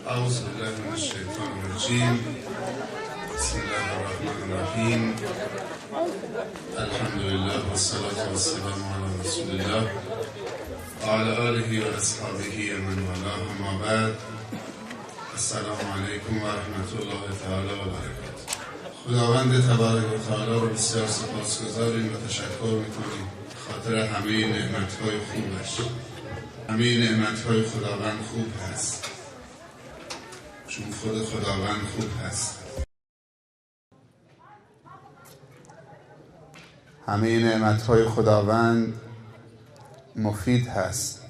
أعوذ بالله من الشيطان الرجيم. بسم الله الرحمن الرحيم. الحمد لله والصلاة والسلام على رسول الله وعلى آله وأصحابه ومن والاه. أما بعد، السلام علیکم و رحمت الله تعالی و برکاته. خداوند تبارک و تعالی رو بسیار سپاسگزاریم و تشکر میکنیم خاطر همه نعمت‌های خوبش. همه نعمت‌های خداوند خوب هست، چون خود خداوند خوب هست. همه نعمت‌های خداوند مفید هست،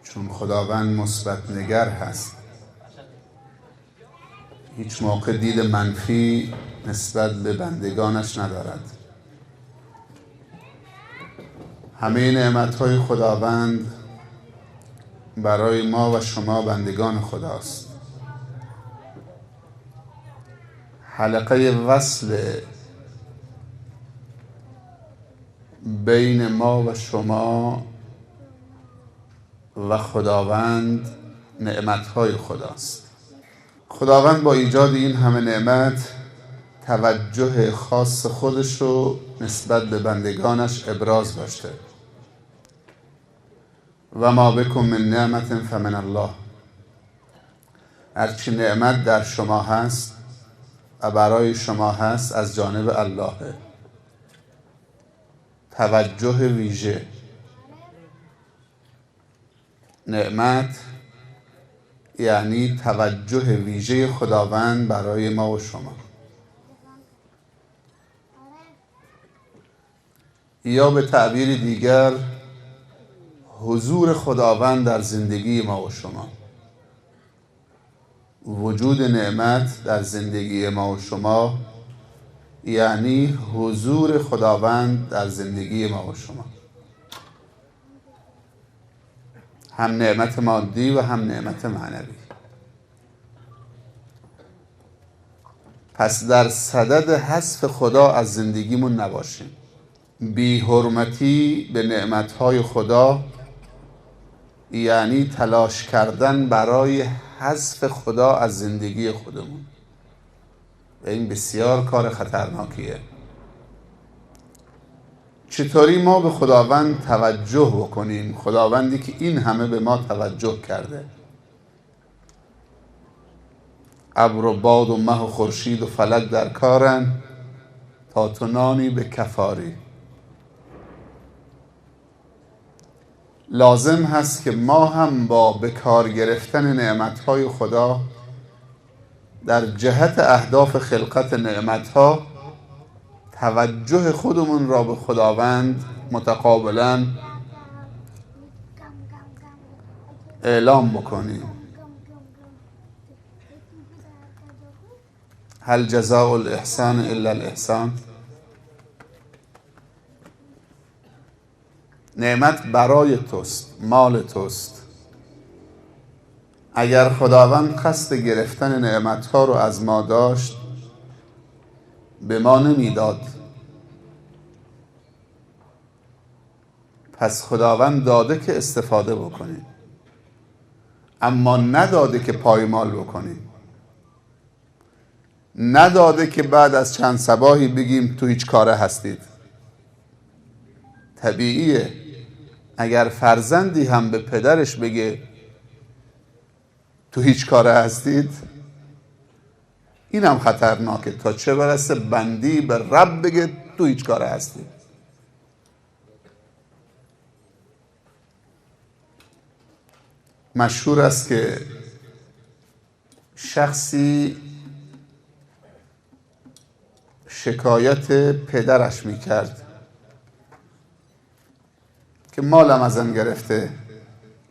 چون خداوند مثبت نگر هست. هیچ موقع دید منفی نسبت به بندگانش ندارد. همه نعمت‌های خداوند برای ما و شما بندگان خداست. حلقه وصل بین ما و شما و خداوند نعمت‌های خداست. خداوند با ایجاد این همه نعمت توجه خاص خودش رو نسبت به بندگانش ابراز داشته. و ما بکم من نعمت فمن الله. هرچی نعمت در شما هست و برای شما هست از جانب الله. توجه ویژه. نعمت یعنی توجه ویژه خداوند برای ما و شما. یا به تعبیر دیگر حضور خداوند در زندگی ما و شما. وجود نعمت در زندگی ما و شما یعنی حضور خداوند در زندگی ما و شما. هم نعمت مادی و هم نعمت معنوی. پس در صدد حذف خدا از زندگیمون نباشیم. بی حرمتی به نعمتهای خدا یعنی تلاش کردن برای حذف خدا از زندگی خودمون. و این بسیار کار خطرناکیه. چطوری ما به خداوند توجه بکنیم؟ خداوندی که این همه به ما توجه کرده. ابر و باد و مه و خورشید و فلک در کارن تا تو نانی به کفاری. لازم هست که ما هم با به کار گرفتن نعمتهای خدا در جهت اهداف خلقت نعمتها توجه خودمون را به خداوند متقابلا اعلام بکنیم. هل جزاء الاحسان الا الاحسان. نعمت برای توست، مال توست. اگر خداوند قصد گرفتن نعمتها رو از ما داشت به ما نمیداد. پس خداوند داده که استفاده بکنیم، اما نداده که پایمال بکنیم. نداده که بعد از چند صباحی بگیم تو هیچ کاره هستید. طبیعیه اگر فرزندی هم به پدرش بگه تو هیچ کاره هستید، این هم خطرناکه، تا چه برسه بندی به رب بگه تو هیچ کاره هستید. مشهور است که شخصی شکایت پدرش میکرد که مالم ازم گرفته،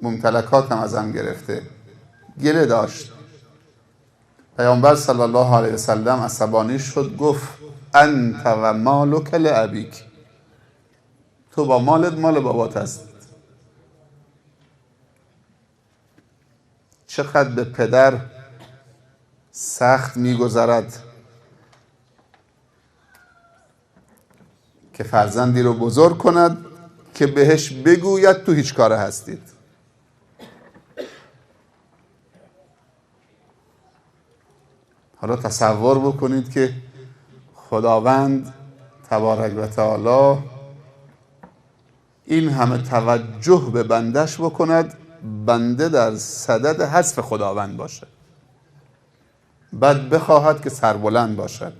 ممتلکاتم ازم گرفته. گله داشت. پیامبر صلی الله علیه وسلم عصبانی شد، گفت انت و مالک لابیک. تو با مالت مال بابات هست. چقدر به پدر سخت میگذرد که فرزندی رو بزرگ کند که بهش بگوید تو هیچ کاره هستید. حالا تصور بکنید که خداوند تبارک و تعالی این همه توجه به بندش بکند، بنده در صدد حذف خداوند باشه، بعد بخواهد که سربلند باشد،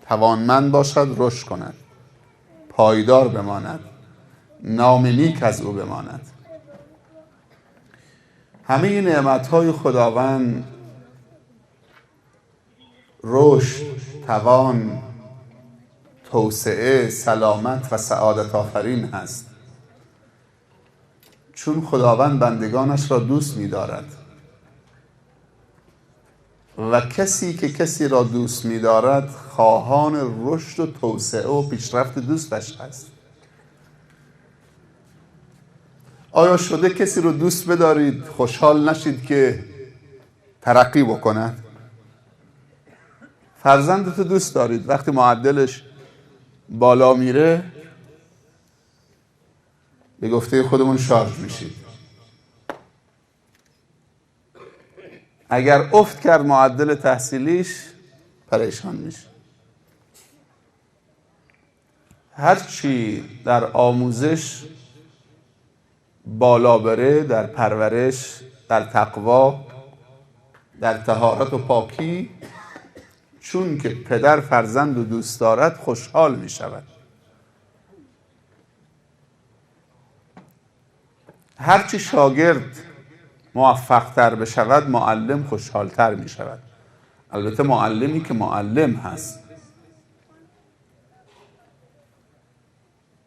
توانمند باشد، رشد کند، پایدار بماند، نام نیک از او بماند. همه نعمتهای خداوند رشد، توان، توسعه، سلامت و سعادت آفرین هست، چون خداوند بندگانش را دوست می‌دارد و کسی که کسی را دوست می‌دارد خواهان رشد و توسعه و پیشرفت دوستش هست. آیا شده کسی رو دوست بدارید خوشحال نشید که ترقی بکند؟ فرزندتو دوست دارید، وقتی معدلش بالا میره به گفته خودمون شارژ میشید. اگر افت کرد معدل تحصیلیش پریشان میشه. هرچی در آموزش بالا بره، در پرورش، در تقوا، در طهارت و پاکی، چون که پدر فرزند رو دوست دارد خوشحال می شود. هرچی شاگرد موفق تر بشود معلم خوشحال تر می شود. البته معلمی که معلم هست،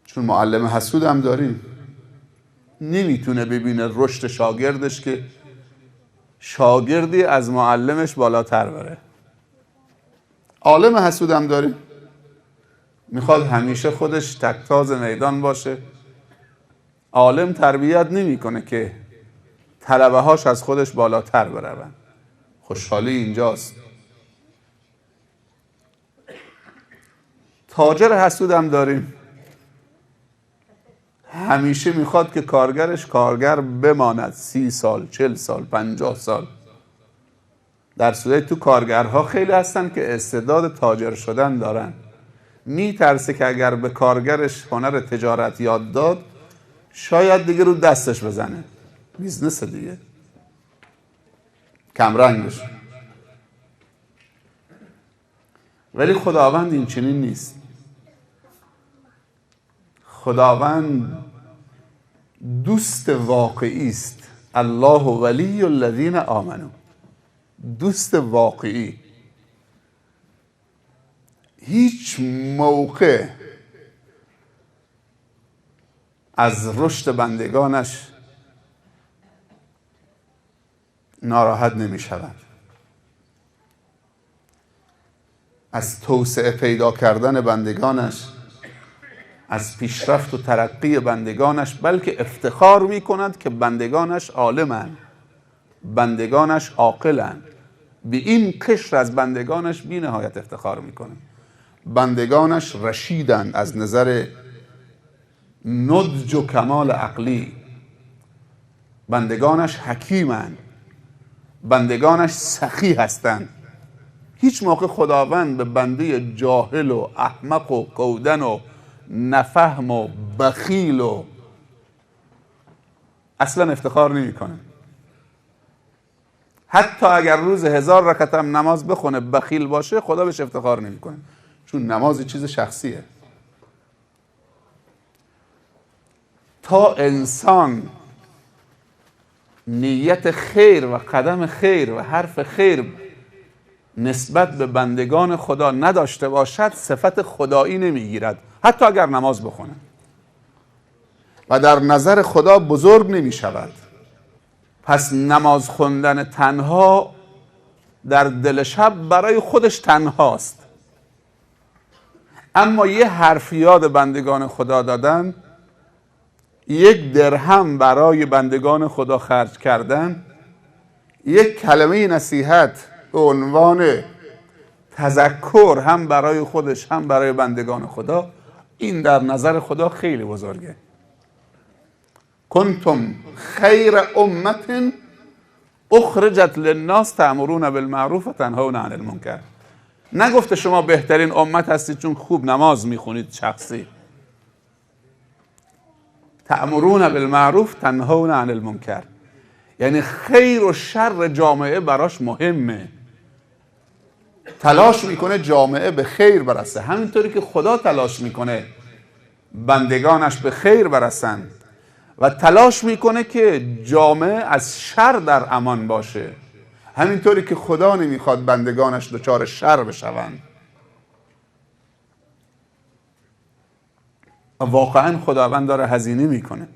چون معلم حسود هم داریم، نمیتونه ببینه رشد شاگردش که شاگردی از معلمش بالاتر بره. عالم حسود هم داریم، میخواد همیشه خودش تکتاز میدان باشه. عالم تربیت نمیکنه که طلبه هاش از خودش بالاتر برون. خوشحالی اینجاست. تاجر حسود هم داریم، همیشه میخواد که کارگرش کارگر بماند 30 سال، 40 سال، 50 سال. در صورتی تو کارگرها خیلی هستن که استعداد تاجر شدن دارن، میترسه که اگر به کارگرش هنر تجارت یاد داد شاید دیگه رو دستش بزنه، بیزنس دیگه کمرنگ بشه. ولی خداوند این چنین نیست. خداوند دوست واقعی است. الله ولی الذین آمنوا. دوست واقعی. هیچ موقع از رشد بندگانش ناراحت نمی شود، از توسعه پیدا کردن بندگانش، از پیشرفت و ترقی بندگانش، بلکه افتخار می کند که بندگانش عالمند، بندگانش عاقلند. به این قشر از بندگانش بی نهایت افتخار می کند. بندگانش رشیدند از نظر نضج و کمال عقلی، بندگانش حکیمند، بندگانش سخی هستند. هیچ موقع خداوند به بنده جاهل و احمق و کودن و نفهم و بخیل و اصلا افتخار نمی کنه. حتی اگر روز 1000 رکعت هم نماز بخونه بخیل باشه خدا بهش افتخار نمی کنه، چون نماز چیز شخصیه. تا انسان نیت خیر و قدم خیر و حرف خیر نسبت به بندگان خدا نداشته باشد صفت خدایی نمیگیرد، حتی اگر نماز بخونه، و در نظر خدا بزرگ نمی شود. پس نماز خوندن تنها در دل شب برای خودش تنهاست، اما یه حرف یاد بندگان خدا دادن، 1 درهم برای بندگان خدا خرج کردن، 1 کلمه نصیحت به عنوان تذکر هم برای خودش هم برای بندگان خدا، این در نظر خدا خیلی بزرگه. کنتم خیر امت اخرجت للناس تأمرون بالمعروف و تنهون عن المنکر. نگفته شما بهترین امت هستید چون خوب نماز میخونید شخصی. تأمرون بالمعروف تنهون عن المنکر، یعنی خیر و شر جامعه براش مهمه، تلاش میکنه جامعه به خیر برسه، همینطوری که خدا تلاش میکنه بندگانش به خیر برسن و تلاش میکنه که جامعه از شر در امان باشه، همینطوری که خدا نمیخواد بندگانش دچار شر بشوند. و واقعا خداوند داره هزینه میکنه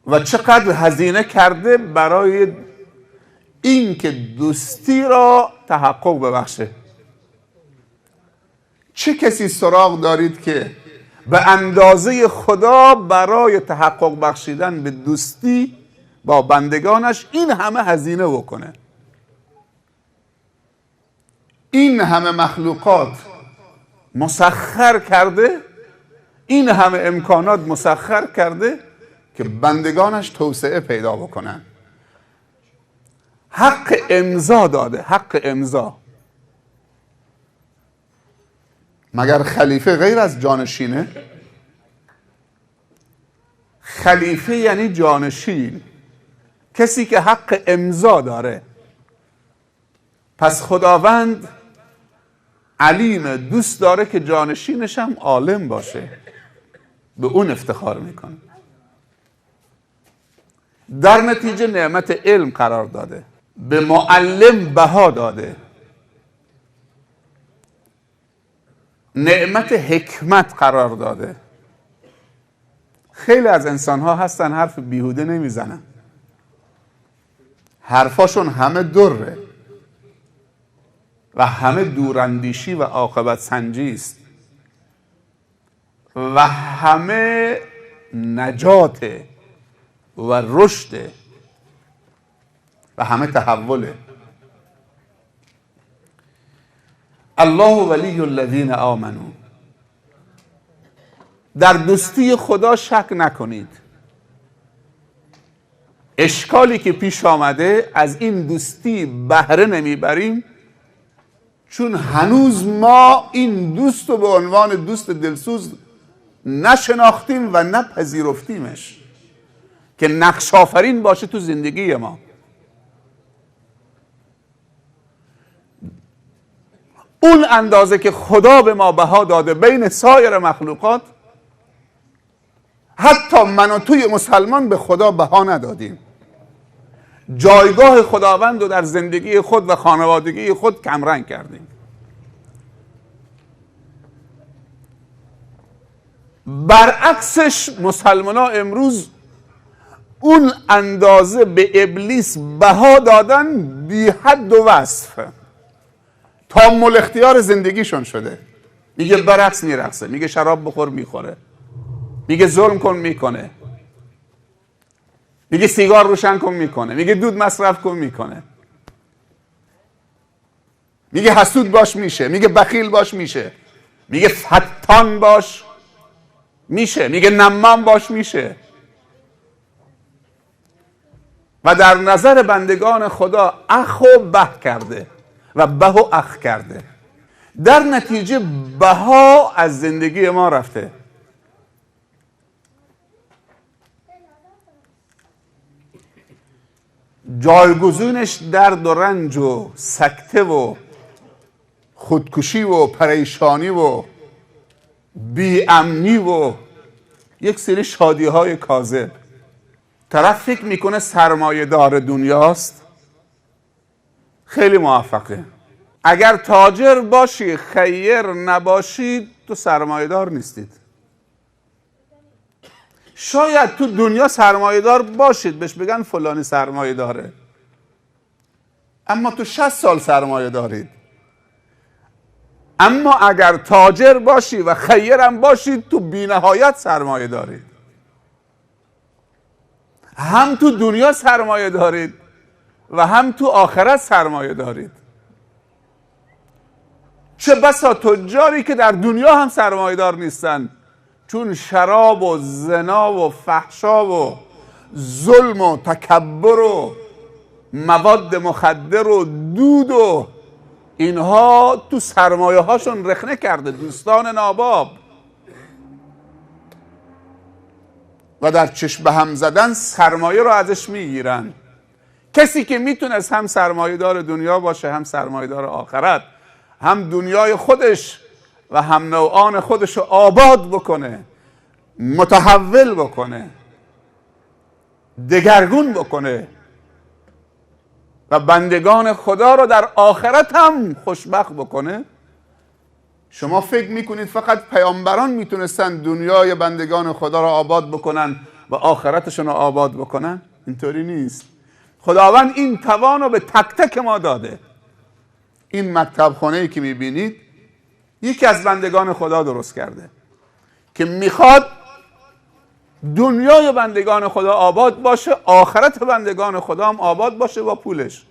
و چقدر هزینه کرده برای این که دوستی را تحقق ببخشه. چه کسی سراغ دارید که به اندازه خدا برای تحقق بخشیدن به دوستی با بندگانش این همه هزینه بکنه؟ این همه مخلوقات مسخر کرده، این همه امکانات مسخر کرده که بندگانش توسعه پیدا بکنن. حق امضا داده، حق امضا. مگر خلیفه غیر از جانشینه؟ خلیفه یعنی جانشین، کسی که حق امضا داره. پس خداوند علیم، دوست داره که جانشینش هم عالم باشه، به اون افتخار میکنه. در نتیجه نعمت علم قرار داده، به معلم بها داده، نعمت حکمت قرار داده. خیلی از انسان ها هستن حرف بیهوده نمیزنن، حرفاشون همه دره و همه دوراندیشی و عاقبت سنجی است و همه نجاته و رشده و همه تحوله. الله ولی الذین آمنوا. در دوستی خدا شک نکنید. اشکالی که پیش آمده از این دوستی بهره نمیبریم چون هنوز ما این دوست رو به عنوان دوست دلسوز نشناختیم و نپذیرفتیمش که نقش آفرین باشه تو زندگی ما. اون اندازه که خدا به ما بها داده بین سایر مخلوقات، حتی من و توی مسلمان به خدا بها ندادیم. جایگاه خداوند رو در زندگی خود و خانوادگی خود کمرنگ کردیم. برعکسش مسلمان ها امروز اون اندازه به ابلیس بها دادن بی حد و وصف تا مل اختیار زندگیشون شده. میگه برعکس میرقصه، میگه شراب بخور میخوره، میگه ظلم کن میکنه، میگه سیگار روشن کن میکنه، میگه دود مصرف کن میکنه، میگه حسود باش میشه، میگه بخیل باش میشه، میگه فتان باش میشه، میگه نمام باش میشه. و در نظر بندگان خدا اخ و به کرده و به و اخ کرده. در نتیجه بها از زندگی ما رفته. جایگزینش درد و رنج و سکته و خودکشی و پریشانی و بی‌امنی و یک سری شادی های کاذب. طرف فکر میکنه سرمایه دار دنیاست، خیلی موفقه. اگر تاجر باشی خیر نباشید تو سرمایه دار نیستید. شاید تو دنیا سرمایه دار باشید بهش بگن فلانی سرمایه داره، اما تو 60 سال سرمایه دارید. اما اگر تاجر باشی و خیرم باشید تو بی‌نهایت سرمایه دارید. هم تو دنیا سرمایه دارید و هم تو آخرت سرمایه دارید. چه بسا تجاری که در دنیا هم سرمایه دار نیستن چون شراب و زنا و فحشا و ظلم و تکبر و مواد مخدر و دود و اینها تو سرمایه هاشون رخنه کرده دوستان ناباب، و در چشم به هم زدن سرمایه رو ازش میگیرن. کسی که میتونست هم سرمایه دار دنیا باشه، هم سرمایه دار آخرت، هم دنیای خودش و هم نوعان خودش رو آباد بکنه، متحول بکنه، دگرگون بکنه و بندگان خدا رو در آخرت هم خوشبخت بکنه، شما فکر میکنید فقط پیامبران میتونستن دنیای بندگان خدا رو آباد بکنن و آخرتشون رو آباد بکنن؟ اینطوری نیست. خداوند این توان رو به تک تک ما داده. این مکتب خانه‌ای که میبینید یکی از بندگان خدا درست کرده که میخواد دنیای بندگان خدا آباد باشه، آخرت بندگان خدا هم آباد باشه با پولش.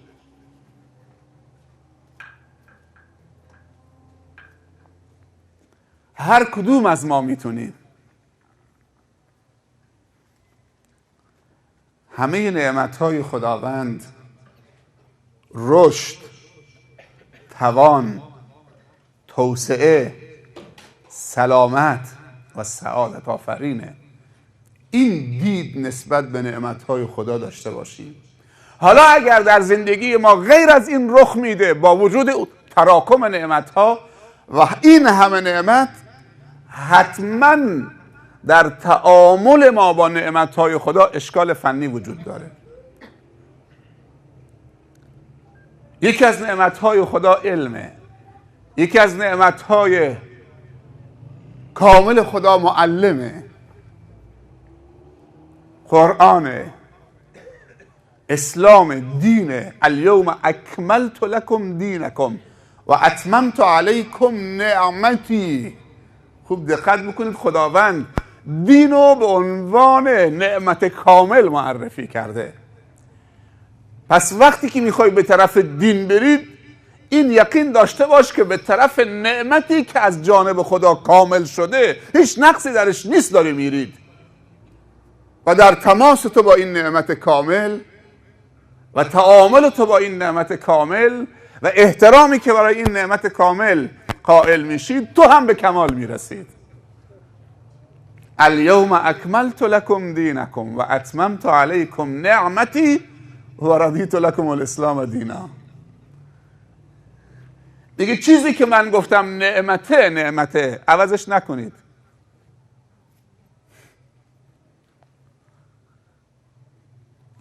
هر کدوم از ما میتونیم همه نعمتهای خداوند، رشد، توان، توسعه، سلامت و سعادت آفرینه، این دید نسبت به نعمتهای خدا داشته باشیم. حالا اگر در زندگی ما غیر از این رخ میده با وجود تراکم نعمتها و این همه نعمت، حتما در تعامل ما با نعمتهای خدا اشکال فنی وجود داره. یکی از نعمتهای خدا علمه، یکی از نعمتهای کامل خدا معلمه، قرآنه، اسلام، دینه. الیوم اکملت لکم دینکم و اتممت علیکم نعمتی. خوب دقت بکنید، خداوند دین رو به عنوان نعمت کامل معرفی کرده. پس وقتی که میخوای به طرف دین برید، این یقین داشته باش که به طرف نعمتی که از جانب خدا کامل شده، هیچ نقصی درش نیست، داری میرید. و در تماس تو با این نعمت کامل و تعامل تو با این نعمت کامل و احترامی که برای این نعمت کامل قائل میشید، تو هم به کمال میرسید. الیوم اکملت لکم دینکم و اتممت علیکم نعمتی و رضیت لکم الاسلام دینا. دیگه چیزی که من گفتم نعمته عوضش نکنید.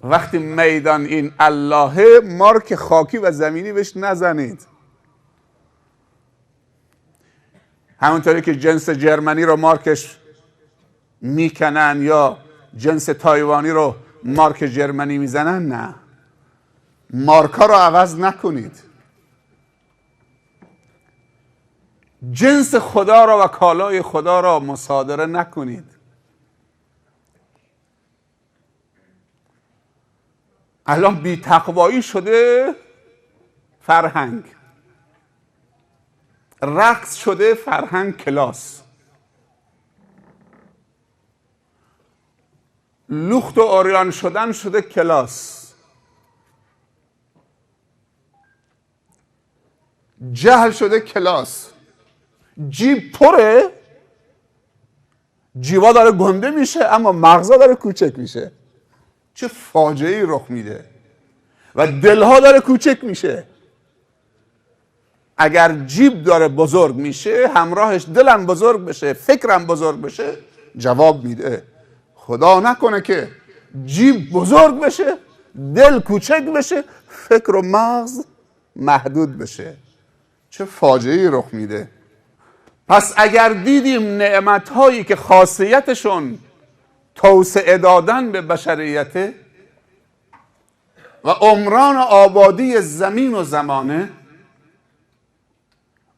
وقتی میدان این اللهه، مارک خاکی و زمینی بهش نزنید. همونطوری که جنس جرمنی رو مارکش میکنن یا جنس تایوانی رو مارک جرمنی میزنن، نه، مارکا رو عوض نکنید. جنس خدا را و کالای خدا را مصادره نکنید. الان بی تقوایی شده فرهنگ، رقص شده فرهنگ کلاس، لخت و عریان شدن شده کلاس، جهل شده کلاس، جیب پره، جیبا داره گنده میشه اما مغزا داره کوچک میشه. چه فاجعه‌ای رخ میده و دلها داره کوچک میشه. اگر جیب داره بزرگ میشه، همراهش دلم بزرگ بشه، فکرم بزرگ بشه، جواب میده. خدا نکنه که جیب بزرگ بشه، دل کوچک بشه، فکر و مغز محدود بشه. چه فاجعه‌ای رخ میده. پس اگر دیدیم نعمت‌هایی که خاصیتشون توسعه دادن به بشریته و عمران آبادی زمین و زمانه،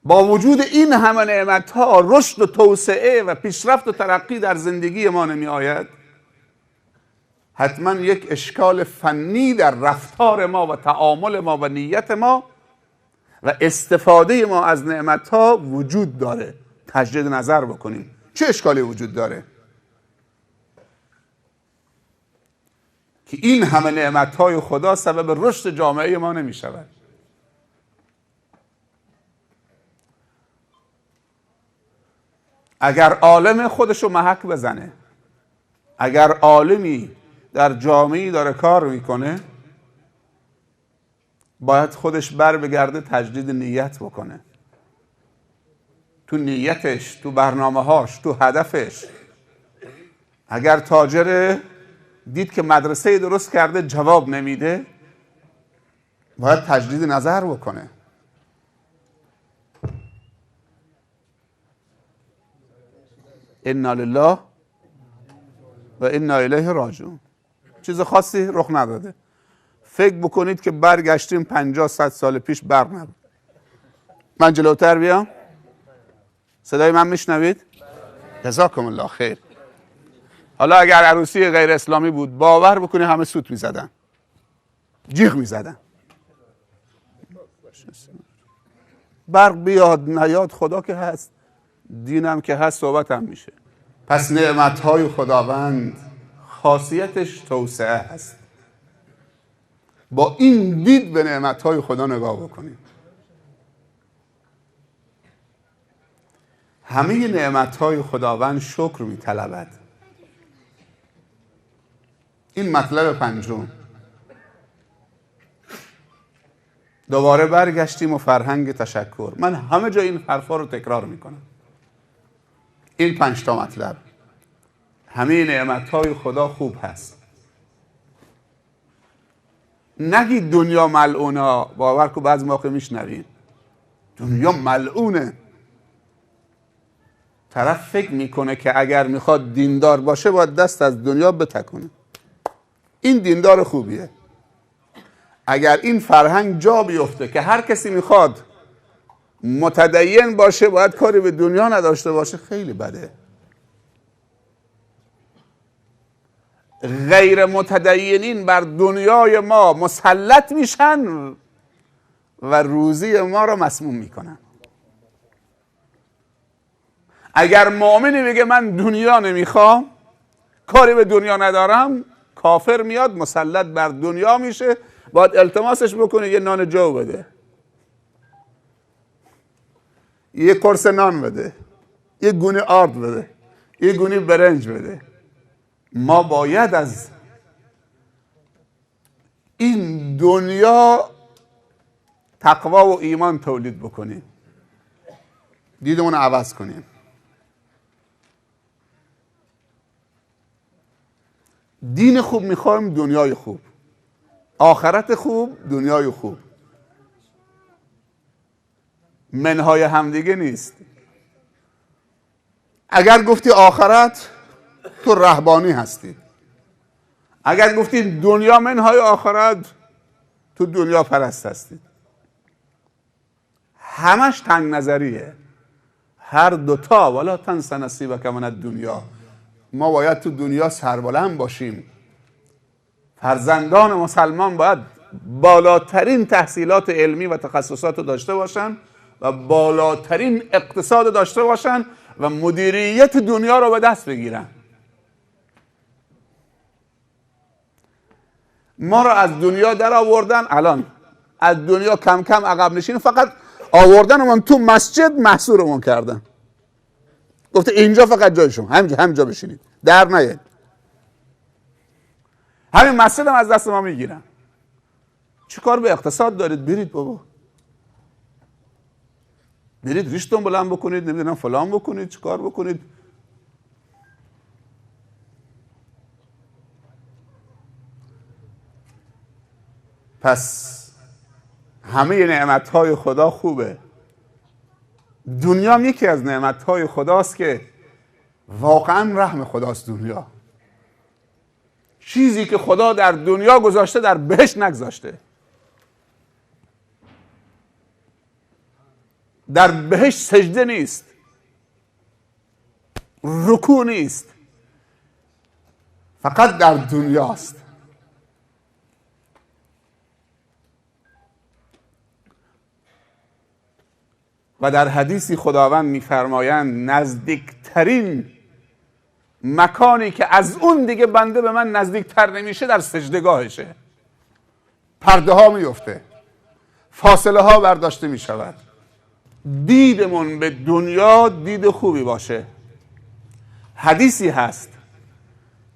با وجود این همه نعمت‌ها رشد و توسعه و پیشرفت و ترقی در زندگی ما نمی آید، حتما یک اشکال فنی در رفتار ما و تعامل ما و نیت ما و استفاده ما از نعمت‌ها وجود داره. تجدید نظر بکنیم چه اشکالی وجود داره. که این همه نعمتهای خدا سبب رشد جامعه ما نمی شود. اگر عالم خودشو محک بزنه، اگر عالمی در جامعه‌ای داره کار میکنه، باید خودش بر بگرده تجدید نیت بکنه، تو نیتش، تو برنامه‌هاش، تو هدفش. اگر تاجر دید که مدرسه درست کرده جواب نمیده، باید تجدید نظر بکنه. انا لله و انا الیه راجعون. چیز خاصی رخ نداده. فکر بکنید که برگشتیم 50-100 سال پیش برق نبود. من جلوتر بیام؟ صدای من میشنوید؟ جزاکم الله خیر. حالا اگر عروسی غیر اسلامی بود، باور بکنی همه سوت میزدن، جیغ میزدن. برق بیاد نیاد خدا که هست، دینم که هست، صحبت هم میشه. پس نعمتهای خداوند خاصیتش توسعه هست. با این دید به نعمتهای خدا نگاه بکنیم. همه نعمتهای خداوند شکر میطلبد. این مطلب پنجم. دوباره برگشتیم و فرهنگ تشکر. من همه جا این حرفا رو تکرار میکنم. این 5 تا مطلب. همه نعمتهای خدا خوب هست. نگید دنیا ملعونه. باور کن بعضی موقع میشنوید دنیا ملعونه. طرف فکر میکنه که اگر میخواد دیندار باشه باید دست از دنیا بتکونه. این دیندار خوبیه. اگر این فرهنگ جا بیفته که هر کسی میخواد متدین باشه باید کاری به دنیا نداشته باشه، خیلی بده. غیر متدینین بر دنیای ما مسلط میشن و روزی ما رو مسموم میکنن. اگر مؤمنی بگه من دنیا نمیخوام، کاری به دنیا ندارم، کافر میاد مسلط بر دنیا میشه، باید التماسش بکنه یه نان جو بده، یه قرص نان بده، یه گونه آرد بده، یه گونه برنج بده. ما باید از این دنیا تقوا و ایمان تولید بکنیم، دیدمون رو عوض کنیم. دین خوب میخوایم، دنیای خوب، آخرت خوب، دنیای خوب. منهای همدیگه نیست. اگر گفتی آخرت، تو رهبانی هستی. اگر گفتی دنیا منهای آخرت، تو دنیا پرست هستی. همش تنگ نظریه. هر دوتا. ولا تنس نصیبک من الدنیا. ما باید تو دنیا سربلند باشیم. فرزندان مسلمان باید بالاترین تحصیلات علمی و تخصصات رو داشته باشن و بالاترین اقتصاد داشته باشن و مدیریت دنیا رو به دست بگیرن. ما رو از دنیا در آوردن، الان از دنیا کم کم عقب نشین، فقط آوردنمون تو مسجد محصورمون کردن. گفته اینجا فقط جای شما، همینجا بشینید، در نیاید. همین مسجد هم از دست ما میگیرن. چی کار به اقتصاد دارید؟ برید بابا، برید ریشتون بلند بکنید، نمیدونم فلان بکنید، چی کار بکنید. پس همه نعمتهای خدا خوبه. دنیا هم یکی از نعمتهای خداست که واقعا رحم خداست. دنیا چیزی که خدا در دنیا گذاشته در بهشت نگذاشته. در بهشت سجده نیست، رکوع نیست، فقط در دنیاست. و در حدیثی خداوند میفرمایند نزدیکترین مکانی که از اون دیگه بنده به من نزدیکتر نمیشه در سجدگاهشه. پرده ها میفته، فاصله ها برداشته میشود، دیدمون به دنیا دید خوبی باشه. حدیثی هست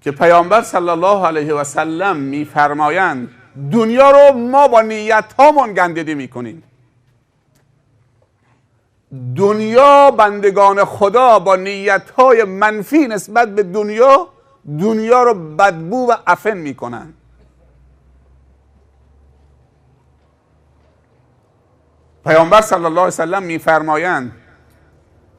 که پیامبر صلی الله علیه و سلم میفرمایند دنیا رو ما با نیت هامون گندیده میکنیم. دنیا، بندگان خدا با نیت های منفی نسبت به دنیا رو بدبو و عفن میکنن. پیامبر صلی الله علیه و سلم میفرمایند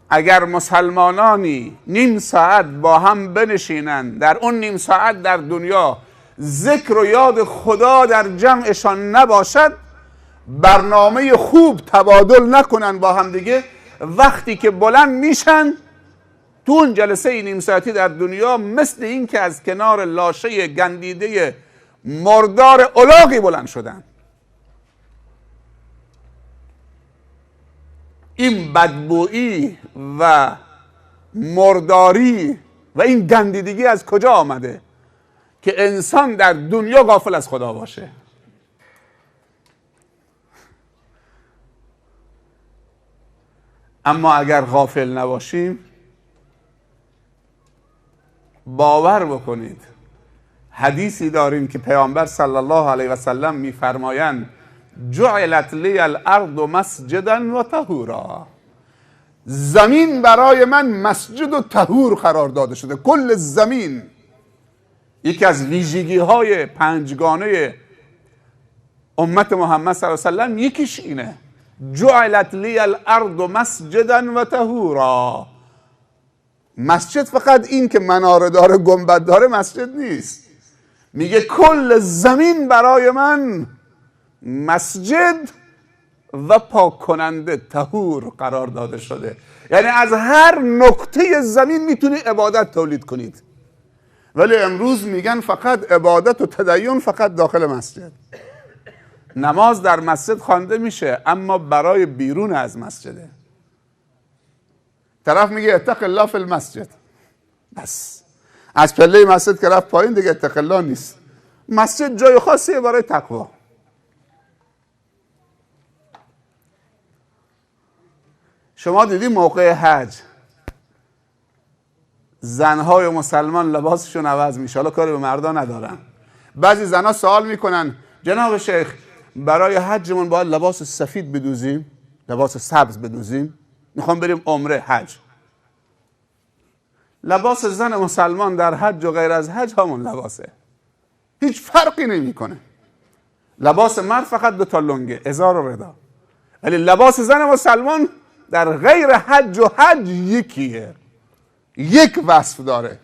اگر مسلمانانی نیم ساعت با هم بنشینند، در اون نیم ساعت در دنیا ذکر و یاد خدا در جمعشان نباشد، برنامه خوب تبادل نکنن با هم دیگه، وقتی که بلند میشن تو اون جلسه نیم ساعتی در دنیا مثل این که از کنار لاشه گندیده مردار الاغی بلند شدن. این بدبویی و مرداری و این گندیدگی از کجا آمده؟ که انسان در دنیا غافل از خدا باشه. اما اگر غافل نباشیم، باور بکنید حدیثی داریم که پیامبر صلی الله علیه و سلم میفرمایند جعلت لی الارض مسجدا و طهورا، زمین برای من مسجد و طهور قرار داده شده. کل زمین. یکی از ویژگی های پنجگانه امت محمد صلی الله علیه و سلم یکیش اینه، جعلت لی الارض مسجدا و طهورا. مسجد فقط این که مناره داره، گنبد داره مسجد نیست. میگه کل زمین برای من مسجد و پاک کننده، طهور قرار داده شده. یعنی از هر نقطه زمین میتونی عبادت تولید کنید. ولی امروز میگن فقط عبادت و تدین فقط داخل مسجد. نماز در مسجد خوانده میشه اما برای بیرون از مسجده. طرف میگه اتق الله فی المسجد، بس از پله مسجد که رفت پایین دیگه اتق الله نیست. مسجد جای خاصیه برای تقوا. شما دیدی موقع حج زنهای مسلمان لباسشون عوض میشه، حالا کاری به مردا ندارن. بعضی زنها سوال میکنن جناب شیخ برای حجمون باید لباس سفید بدوزیم، لباس سبز بدوزیم، میخوام بریم عمره حج. لباس زن مسلمان در حج و غیر از حج همون لباسه، هیچ فرقی نمیکنه. لباس مرد فقط 2 تا لنگه، ازار و ردا. ولی لباس زن مسلمان در غیر حج و حج یکیه، یک وصف داره.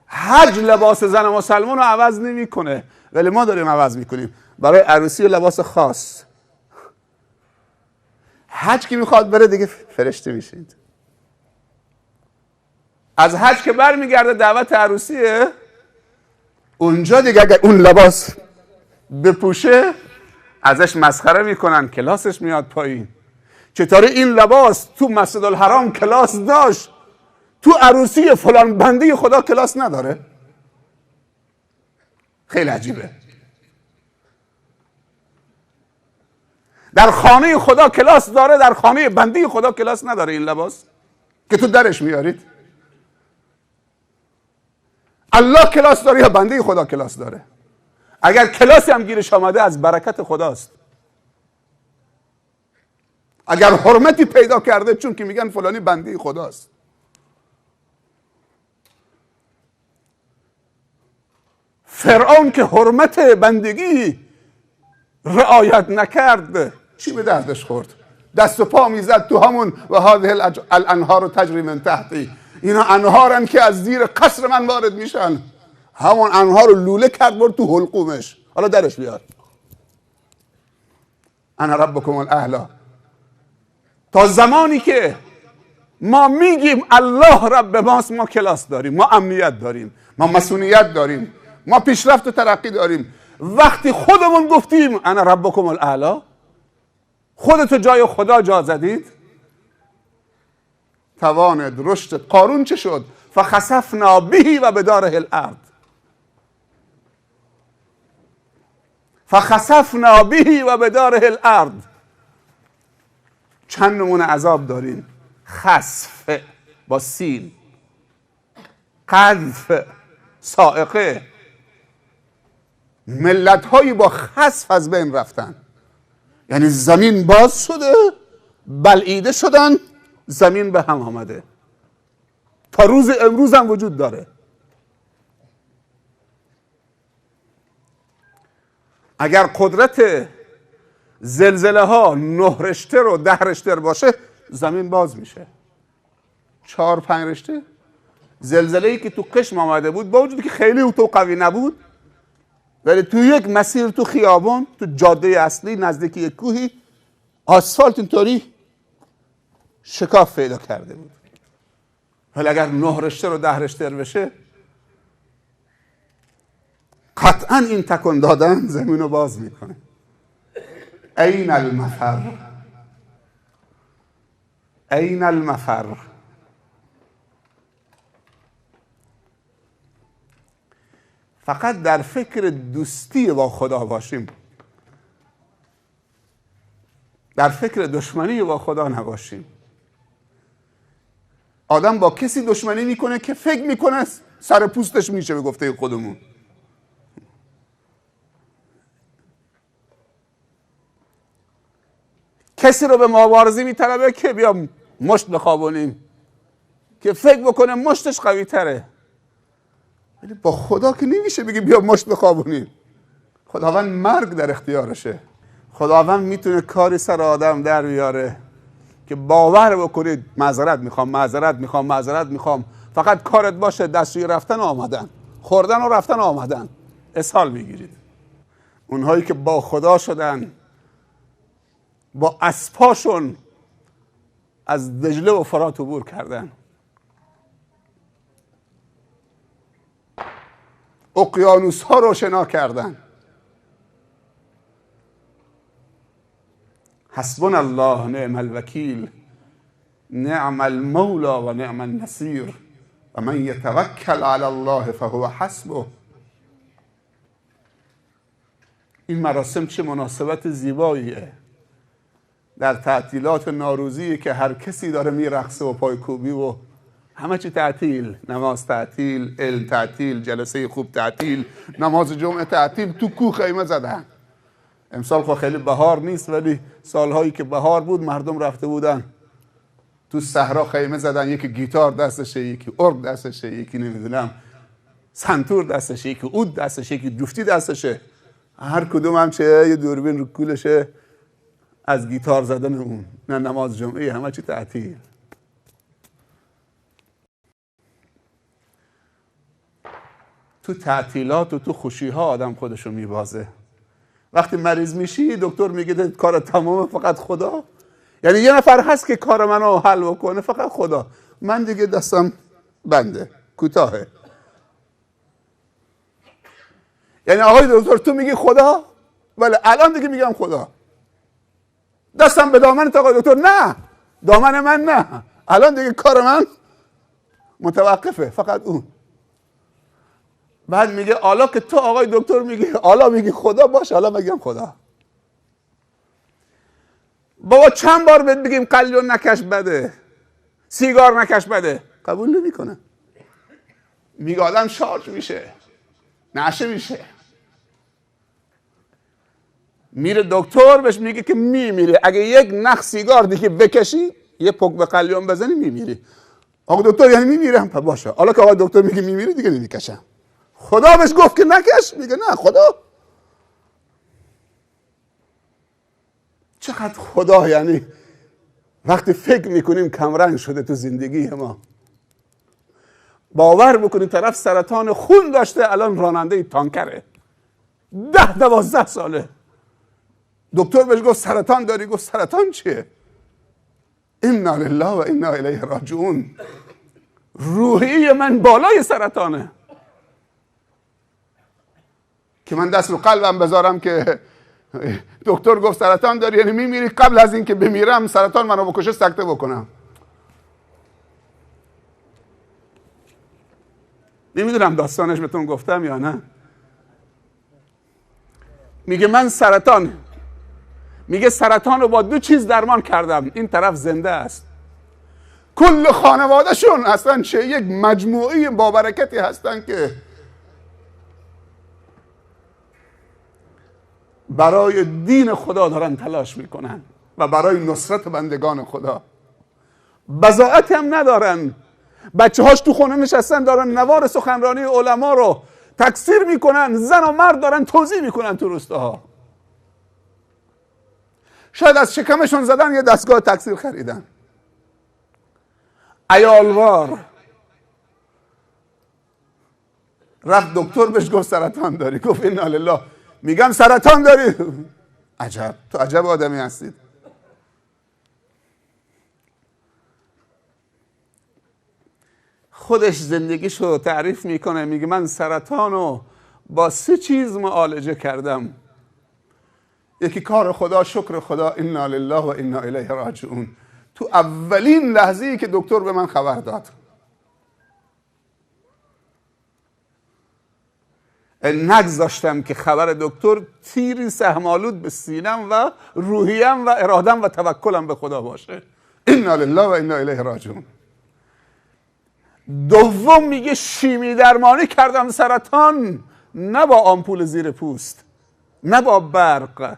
حج لباس زن مسلمان رو عوض نمیکنه، ولی ما داریم عوض میکنیم. برای عروسی و لباس خاص. حج که میخواد بره دیگه فرشته میشید. از حج که برمیگرده دعوت عروسیه، اونجا دیگه اگر اون لباس بپوشه ازش مسخره میکنن، کلاسش میاد پایین. چطوری این لباس تو مسجد الحرام کلاس داشت، تو عروسی فلان بنده خدا کلاس نداره؟ خیلی عجیبه. در خانه خدا کلاس داره، در خانه بنده خدا کلاس نداره این لباس که تو درش میارید. الله کلاس داره یا بنده خدا کلاس داره؟ اگر کلاسی هم گیرش آمده از برکت خداست. اگر حرمتی پیدا کرده چون که میگن فلانی بنده خداست. فرعون که حرمت بندگی رعایت نکرد چی به دردش خورد؟ دست و پا میزد تو همون و هذه الانهار تجری من تحتی، اینا انهارن که از زیر قصر من وارد میشن. همون انهار رو لوله کرد برد تو حلقومش. حالا درش بیار انا ربکم الاعلی. تا زمانی که ما میگیم الله رب ماست، ما کلاس داریم، ما امنیت داریم، ما مسئولیت داریم، ما پیشرفت و ترقی داریم. وقتی خودمون گفتیم انا ربکم الاعلی، خودتو جای خدا جا زدید. توانت رشد قارون چه شد؟ فخسفنا به و بداره الارض. فخسفنا به و بداره الارض. چند نمونه عذاب داریم. خسف با سین، قذف، صاعقه. ملت هایی با خسف از بین رفتن، یعنی زمین باز شده، بلعیده شدن، زمین به هم آمده. تا روز امروز هم وجود داره. اگر قدرت زلزله ها 9 رشته و 10 رشته باشه، زمین باز میشه. 4-5 رشته. زلزله ای که تو قشم آمده بود، با وجودی که خیلی او تو قوی نبود، ولی تو یک مسیر، تو خیابان، تو جاده اصلی نزدیک یک کوهی، آسفالت اینطوری شکاف پیدا کرده بود. ولی اگر 9 رشته رو 10 رشته بشه، قطعا این تکون دادن زمین رو باز میکنه. این المفر، این المفر. فقط در فکر دوستی با خدا باشیم، در فکر دشمنی با خدا نباشیم. آدم با کسی دشمنی میکنه که فکر میکنه سر پوستش میشه، به گفته خودمون. کسی رو به مبارزه میطلبه که بیا مشت بخوابونیم، که فکر بکنه مشتش قوی تره. ولی با خدا که نمیشه بگی بیا مشت بخوابونیم. خداوند مرگ در اختیارشه. خداوند میتونه کاری سر آدم در بیاره که باور بکنید معذرت میخوام، معذرت میخوام، معذرت میخوام، فقط کارت باشه دستشویی رفتن آمدن، خوردن و رفتن آمدن، اسهال میگیرید. اونهایی که با خدا شدن، با اسباشون از دجله و فرات عبور کردن، اقیانوس ها رو شنا کردن. حسبنا الله نعم الوکیل، نعم المولا و نعم النصیر و من یتوکل علی الله فهو حسبه. این مراسم چه مناسبت زیباییه در تعطیلات نوروزی که هر کسی داره میرقصه و پایکوبی و همه چی تعطیل، نماز تعطیل، علم تعطیل، جلسه خوب تعطیل، نماز جمعه تعطیل، تو کوه خیمه زدن. امسال خب خیلی بهار نیست، ولی سالهایی که بهار بود مردم رفته بودن تو صحرا خیمه زدن، یکی گیتار دستشه، یکی ارگ دستشه، یکی نمیدونم سنتور دستشه، یکی عود دستشه، یکی جفتی دستشه، هر کدوم هم چه یه دوربین رو کولشه از گیتار زدن اون. نه نماز جمعه، همه چی تعطیل. تو تعطیلات و تو خوشی ها آدم خودشو میبازه. وقتی مریض میشی دکتر میگه کار تمامه فقط خدا. یعنی یه نفر هست که کار منو حل بکنه، فقط خدا. من دیگه دستم بنده، کوتاهه. یعنی آقای دکتر تو میگی خدا، ولی الان دیگه میگم خدا. دستم به دامن آقای دکتر، نه دامن من نه، الان دیگه کار من متوقفه، فقط اون. بعد میگه حالا که تو آقای دکتر میگی، حالا میگی خدا، باشه حالا میگم خدا. بابا چند بار بهت بگیم قلیون نکش بده، سیگار نکش بده، قبول نمیکنه. میگه آدم شارژ میشه، نشه میشه. میره دکتر بهش میگه که میمیره، اگه یک نخ سیگار دیگه بکشی، یه پک به قلیون بزنی میمیری. آقا دکتر یعنی میمیرم؟ باشه حالا که آقا دکتر میگه میمیری دیگه نمیکشم. خدا بهش گفت که نکش، میگه نه خدا. چقدر خدا، یعنی وقتی فکر میکنیم کمرنگ شده تو زندگی ما. باور بکنید طرف سرطان خون داشته، الان راننده تانکره، 10-12 ساله. دکتر بهش گفت سرطان داری، گفت سرطان چیه؟ انا لله و انا الیه راجعون. روحی من بالای سرطانه که من دست رو قلبم بذارم که دکتر گفت سرطان داری یعنی میمیری، قبل از این که بمیرم سرطان منو بکشه سکته بکنم. نمیدونم داستانش بهتون گفتم یا نه. میگه من سرطان رو با 2 چیز درمان کردم. این طرف زنده است. کل خانوادهشون هستن چه یک مجموعه با برکتی هستن که برای دین خدا دارن تلاش میکنن و برای نصرت بندگان خدا. بضاعت هم ندارن. بچه هاش تو خونه نشستن دارن نوار سخنرانی علما رو تکثیر میکنن. زن و مرد دارن توزیع میکنن تو روستاها. شاید از شکمشون زدن یه دستگاه تکثیر خریدن. عیالوار رفت دکتر بهش گفت سرطان داری. گفت انا لله. میگم سرطان داری؟ عجب، تو عجب آدمی هستید. خودش زندگیشو تعریف میکنه. میگه من سرطانو با 3 چیز معالجه کردم. یکی کار خدا، شکر خدا، انا لله و انا الیه راجعون. تو اولین لحظه‌ای که دکتر به من خبر داد، نگذاشتم که خبر دکتر تیری سهم‌آلود به سینم و روحیم و ارادم و توکلم به خدا باشه. انا لله و انا الیه راجعون. دوم میگه شیمی درمانی کردم سرطان، نه با آمپول زیر پوست، نه با برق،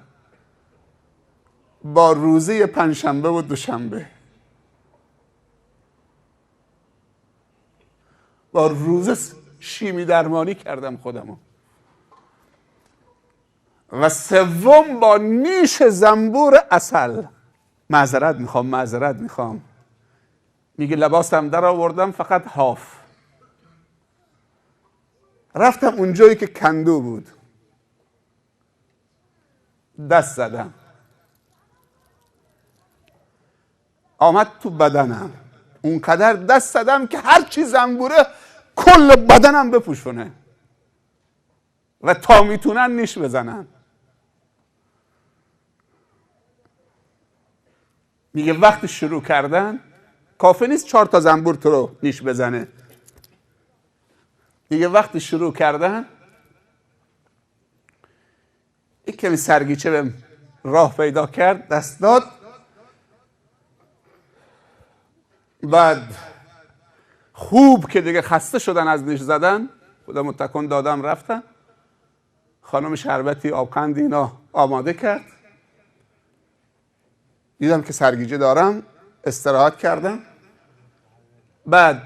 با روزه پنجشنبه و دوشنبه. با روزه شیمی درمانی کردم خودمو. و سوم با نیش زنبور عسل. معذرت میخوام. میگه لباسم در آوردم فقط هاف. رفتم اونجایی که کندو بود، دست زدم، آمد تو بدنم. اونقدر دست زدم که هر چی زنبوره کل بدنم بپوشونه و تا میتونن نیش بزنن. میگه وقتی شروع کردن کافی نیست 4 تا زنبور تو رو نیش بزنه. میگه وقتی شروع کردن یک کمی سرگیچه بهم راه پیدا کرد، دست داد. بعد خوب که دیگه خسته شدن از نیش زدن، خودمو تکون دادم رفتم. خانم شربتی آبقندی اینا آماده کرد. دیدم که سرگیجه دارم، استراحت کردم. بعد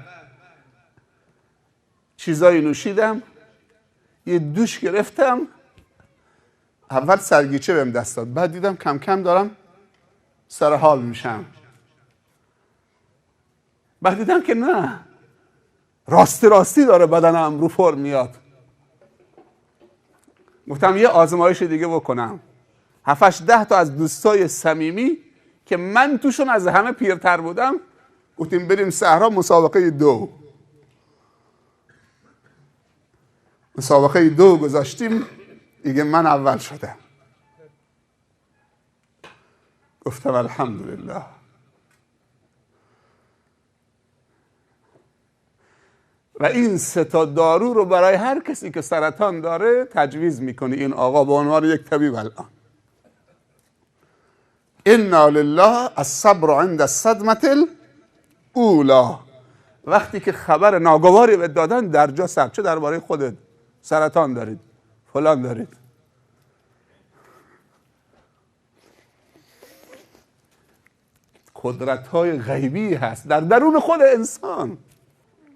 چیزایی نوشیدم، یه دوش گرفتم. اول سرگیچه بهم دست داد، بعد دیدم کم کم دارم سرحال میشم. بعد دیدم که نه، راستی داره بدنم رو فرم میاد. گفتم یه آزمایش دیگه بکنم. 7-10 تا از دوستای صمیمی که من توشون از همه پیرتر بودم، گفتیم بریم صحرا مسابقه 2. مسابقه 2 گذاشتیم، دیگه من اول شدم. گفتم الحمدلله. و این 3 تا دارو رو برای هر کسی که سرطان داره تجویز میکنه این آقا به عنوان یک طبیب. الان انا لله الصبر عند الصدمة الاولی. وقتی که خبر ناگواری به دادن در جا صبر، چه درباره خودت سرطان دارید، فلان دارید. قدرت‌های غیبی هست در درون خود انسان.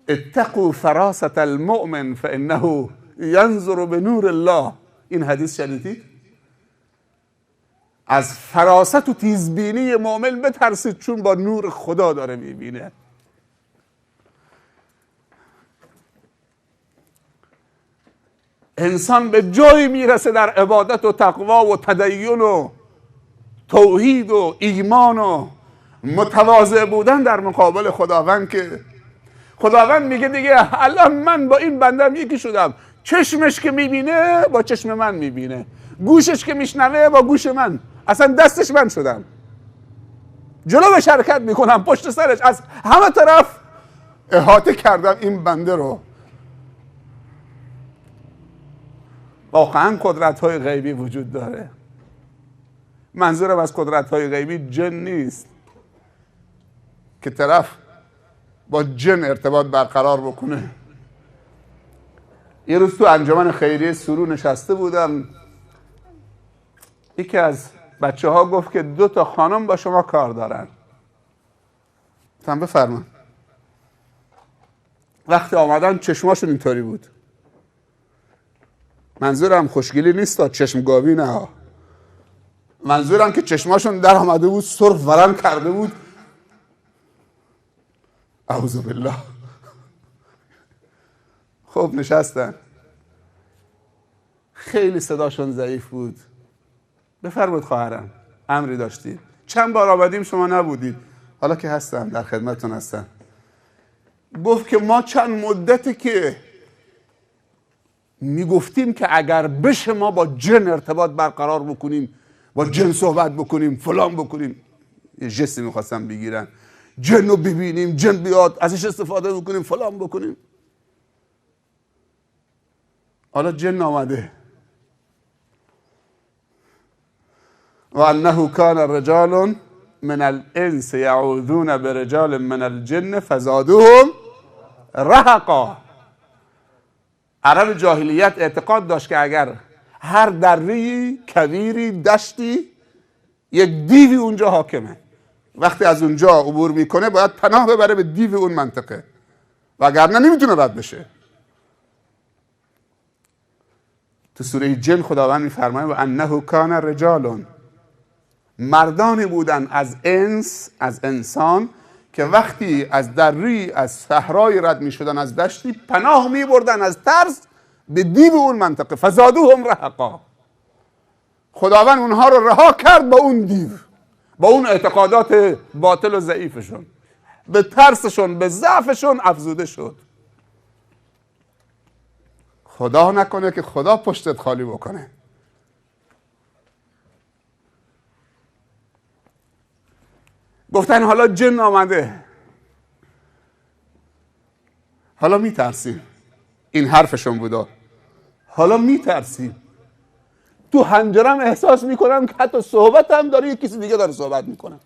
اتقوا فراست المؤمن فانه ينظر بنور الله. این حدیث شنیدید؟ از فراست و تیزبینی مؤمن بترسید، چون با نور خدا داره میبینه. انسان به جایی میرسه در عبادت و تقوا و تدین و توحید و ایمان و متواضع بودن در مقابل خداوند که خداوند میگه دیگه الان من با این بندم یکی شدم. چشمش که میبینه با چشم من میبینه، گوشش که میشنوه با گوش من، اصلا دستش من شدم، جلو به شرکت میکنم، پشت سرش، از همه طرف احاطه کردم این بنده رو. واقعا قدرت های غیبی وجود داره. منظورم از قدرت های غیبی جن نیست که طرف با جن ارتباط برقرار بکنه. یه روز تو انجمن خیریه سرو نشسته بودم، یکی از بچه ها گفت که 2 خانم با شما کار دارن. گفتم بفرما. وقتی آمدن چشماشون اینطوری بود. منظورم خوشگلی نیست، چشم گاوی نه، منظورم که چشماشون در آمده بود، سرخ ورم کرده بود. اعوذ بالله. خب نشستن، خیلی صداشون ضعیف بود. بفرمایید خواهرم، امری داشتید؟ چند بار آمدیم شما نبودید، حالا که هستم در خدمتتون هستم. گفت که ما چند مدتی که میگفتیم که اگر بشه ما با جن ارتباط برقرار بکنیم، با جن صحبت بکنیم، فلان بکنیم. یه جستی میخواستم بگیرن، جن رو ببینیم، جن بیاد ازش استفاده بکنیم، فلان بکنیم. حالا جن آمده. و انه کان رجال من الانس یعوذون برجال من الجن فزادوهم رهقا. عرب جاهلیت اعتقاد داشت که اگر هر دری، کویری، دشتی یک دیوی اونجا حاکمه، وقتی از اونجا عبور میکنه باید پناه ببره به دیو اون منطقه، وگرنه نمیتونه رد بشه. تو سوره جن خداوند میفرماید و انه کان رجال، مردانی بودن از انس، از انسان، که وقتی از دری، از صحرای رد میشدن، از دشتی، پناه میبردن از ترس به دیو اون منطقه. فزادوهم رهقا. خداوند اونها رو رها کرد با اون دیو، با اون اعتقادات باطل و ضعیفشون، به ترسشون، به ضعفشون افزوده شد. خدا نکنه که خدا پشتت خالی بکنه. گفتن حالا جن آمده، حالا میترسیم. این حرفشون بودا. حالا میترسیم. تو حنجرم احساس میکنم که حتی صحبت هم داره، یک کسی دیگه داره صحبت میکنم.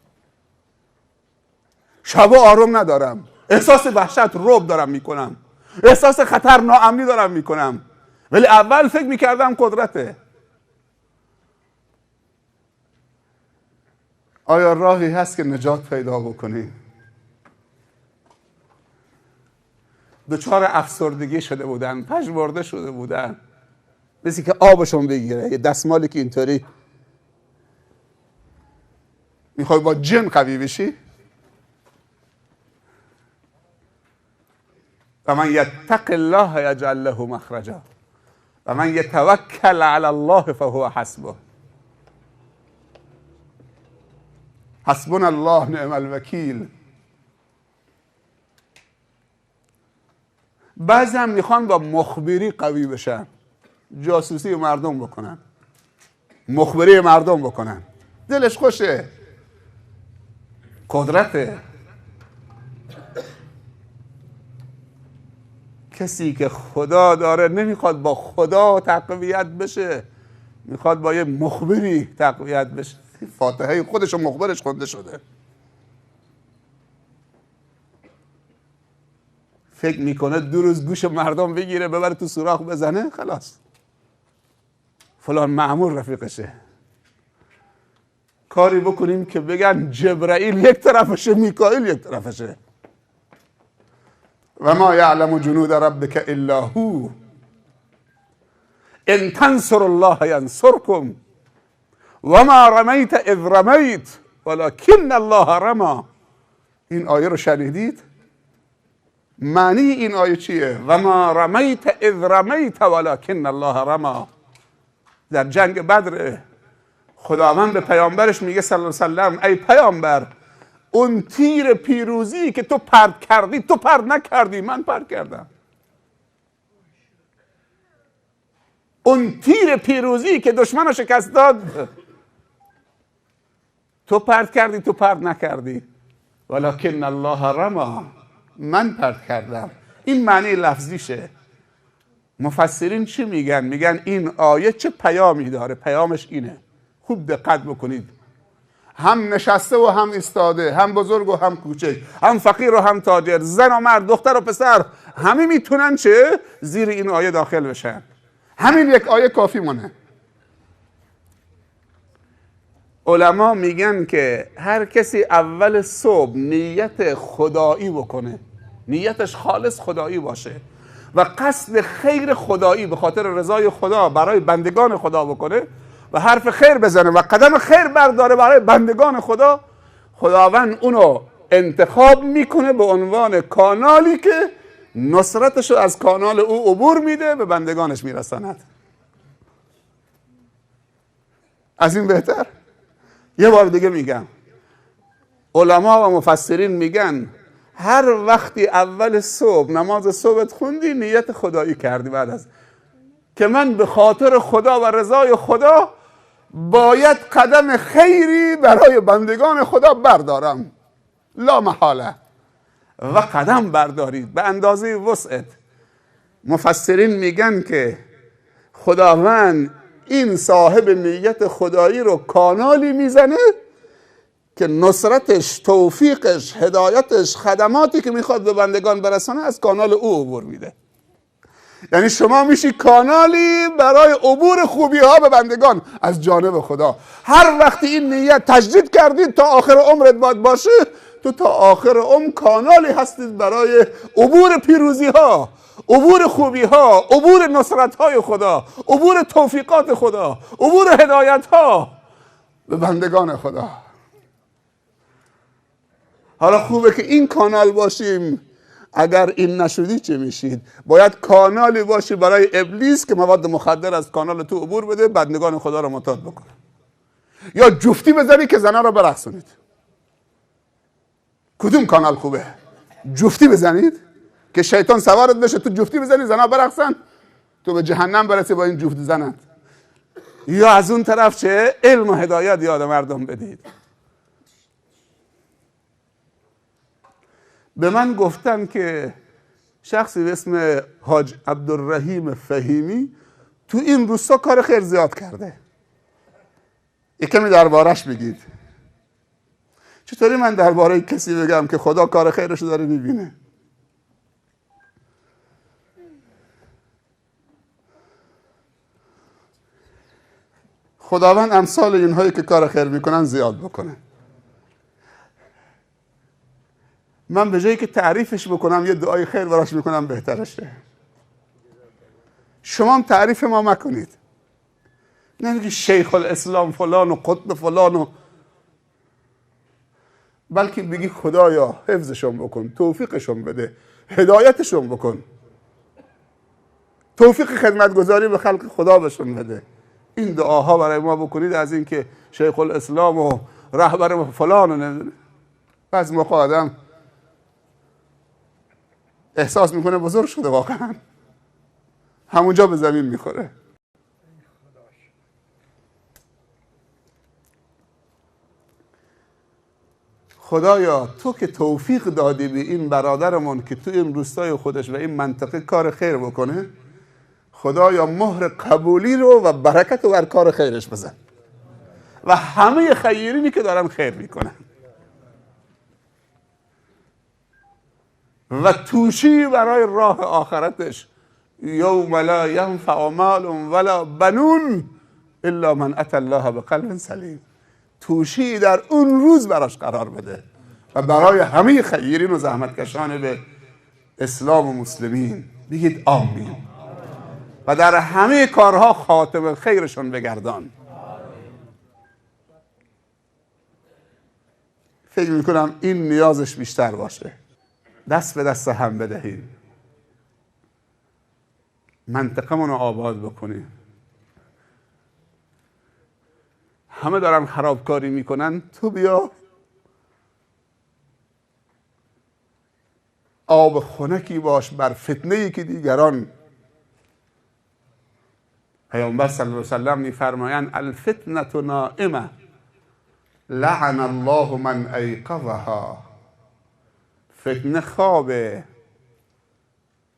شبا آروم ندارم، احساس وحشت، رعب دارم میکنم، احساس خطر، ناامنی دارم میکنم. ولی اول فکر میکردم قدرته. آیا راهی هست که نجات پیدا بکنی؟ دچار افسردگی شده بودن، پژمرده شده بودن، مثل که آبشون بگیره. یه دستمالی که اینطوری میخوای با جن قوی بشی. و من یتق الله یجعل له مخرجا و من یتوکل علی الله فهو حسبه. حسبنا الله نعم الوکیل. بعضی هم میخوان با مخبری قوی بشن، جاسوسی مردم بکنن، مخبری مردم بکنن. دلش خوشه، قدرته. کسی که خدا داره نمیخواد با خدا تقویت بشه، میخواد با یه مخبری تقویت بشه. فاتحه خودش و مخبرش خونده شده. فکر میکنه 2 روز گوش مردم بگیره، ببره تو سوراخ بزنه، خلاص فلان مأمور رفیقشه. کاری بکنیم که بگن جبرائیل یک طرفشه، میکائیل یک طرفشه. و ما یعلم جنود ربک الا هو ان تنصر الله ینصرکم و ما رمیت اذ رمیت ولکن الله رمی. این آیه رو شنیدید؟ معنی این آیه چیه؟ و ما رمیت اذ رمیت ولکن الله رمی. در جنگ بدر خداوند به پیامبرش میگه صلی الله علیه و سلم ای پیامبر، اون تیر پیروزی که تو پرت کردی، تو پرت نکردی، من پرت کردم. اون تیر پیروزی که دشمن رو شکست داد، تو پرت کردی، تو پرت نکردی. ولکن الله رمی، من پرت کردم. این معنی لفظیشه. مفسرین چی میگن؟ میگن این آیه چه پیامی داره؟ پیامش اینه، خوب دقت بکنید، هم نشسته و هم ایستاده، هم بزرگ و هم کوچک، هم فقیر و هم تاجر، زن و مرد، دختر و پسر، همه میتونن چه؟ زیر این آیه داخل بشن. همین یک آیه کافی مونه. علما میگن که هر کسی اول صبح نیت خدایی بکنه، نیتش خالص خدایی باشه و قصد خیر خدایی به خاطر رضای خدا برای بندگان خدا بکنه و حرف خیر بزنه و قدم خیر برداره برای بندگان خدا، خداوند اونو انتخاب میکنه به عنوان کانالی که نصرتشو از کانال او عبور میده، به بندگانش میرساند. از این بهتر؟ یه بار دیگه میگم، علما و مفسرین میگن هر وقتی اول صبح نماز صبحت خوندی، نیت خدایی کردی بعد از که من به خاطر خدا و رضای خدا باید قدم خیری برای بندگان خدا بردارم، لا محاله، و قدم بردارید به اندازه وسعت. مفسرین میگن که خداوند این صاحب نیت خدایی رو کانالی میزنه که نصرتش، توفیقش، هدایتش، خدماتی که میخواد به بندگان برسانه از کانال او عبور میده. یعنی شما میشی کانالی برای عبور خوبی ها به بندگان از جانب خدا. هر وقتی این نیت تجدید کردید تا آخر عمرت باید باشه، تو تا آخر عمر کانالی هستید برای عبور پیروزی ها، عبور خوبی ها، عبور نصرت های خدا، عبور توفیقات خدا، عبور هدایت ها به بندگان خدا. حالا خوبه که این کانال باشیم. اگر این نشدی چه میشید؟ باید کانالی باشی برای ابلیس که مواد مخدر از کانال تو عبور بده، بندگان خدا رو معتاد بکنه. یا جفتی بزنی که زنا رو برقصونید. کدوم کانال خوبه؟ جفتی بزنید که شیطان سوارت بشه، تو جفتی بزنی زنا برقصن، تو به جهنم برسی با این جفت زنت. یا از اون طرف چه؟ علم و هدایت یاد مردم بدید. به من گفتن که شخصی به اسم حاج عبدالرحیم فهیمی تو این روستا کار خیر زیاد کرده. یک کمی دربارش بگید. چطوری من درباره کسی بگم که خدا کار خیرش داره میبینه؟ خداوند امثال اینهایی که کار خیر میکنن زیاد بکنه. من به جایی که تعریفش بکنم یه دعای خیر براش میکنم بهترشه. شما هم تعریف ما مکنید. نمیگی شیخ الاسلام فلان و قطب فلان و، بلکه بگی خدایا حفظشون بکن، توفیقشون بده، هدایتشون بکن، توفیق خدمتگزاری به خلق خدا بهشون بده. این دعاها برای ما بکنید، از این که شیخ الاسلام و رهبر فلان و نمیدونه. بعضی موقع آدم احساس میکنه بزرگ شده، واقعا همونجا به زمین میخوره. خدایا تو که توفیق دادی به این برادرمون که تو این روستای خودش و این منطقه کار خیر بکنه، خدایا مهر قبولی رو و برکت رو بر کار خیرش بزن و همه خیرینی که دارن خیر میکنن و توشی برای راه آخرتش. یوم لا ینفع مال ولا بنون الا من اتى الله بقلب سلیم. توشی در اون روز براش قرار بده و برای همه خیرین و زحمتکشان به اسلام و مسلمین. بگید آمین. و در همه کارها خاتم خیرشون بگردان. فکر میکنم این نیازش بیشتر باشه. دست به دست هم بدهیم، منطقمون رو آباد بکنیم. همه دارن خرابکاری میکنن، تو بیا آب خنکی باش بر فتنه‌ای که دیگران. پیامبر صلی الله علیه و سلم میفرمایند الفتنه نائمه لعن الله من ایقظها. فتنه خوابه،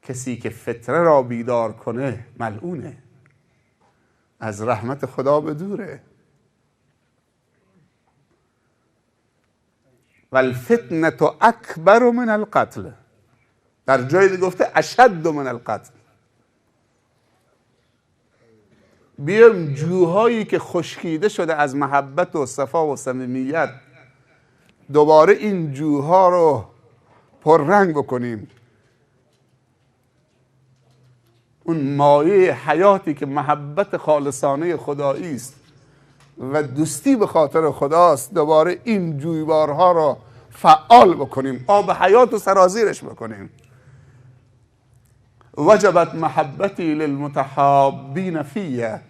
کسی که فتنه را بیدار کنه ملعونه، از رحمت خدا به دوره. و الفتنه اکبر من القتل، در جای دیگه گفته اشد من القتل. بیایم جوهایی که خشکیده شده از محبت و صفا و صمیمیت، دوباره این جوها رو پررنگ بکنیم. اون مایه حیاتی که محبت خالصانه خدایی است و دوستی به خاطر خداست، دوباره این جویبارها رو فعال بکنیم، آب حیات رو سرازیرش بکنیم. وجبت محبتی للمتحابین فیه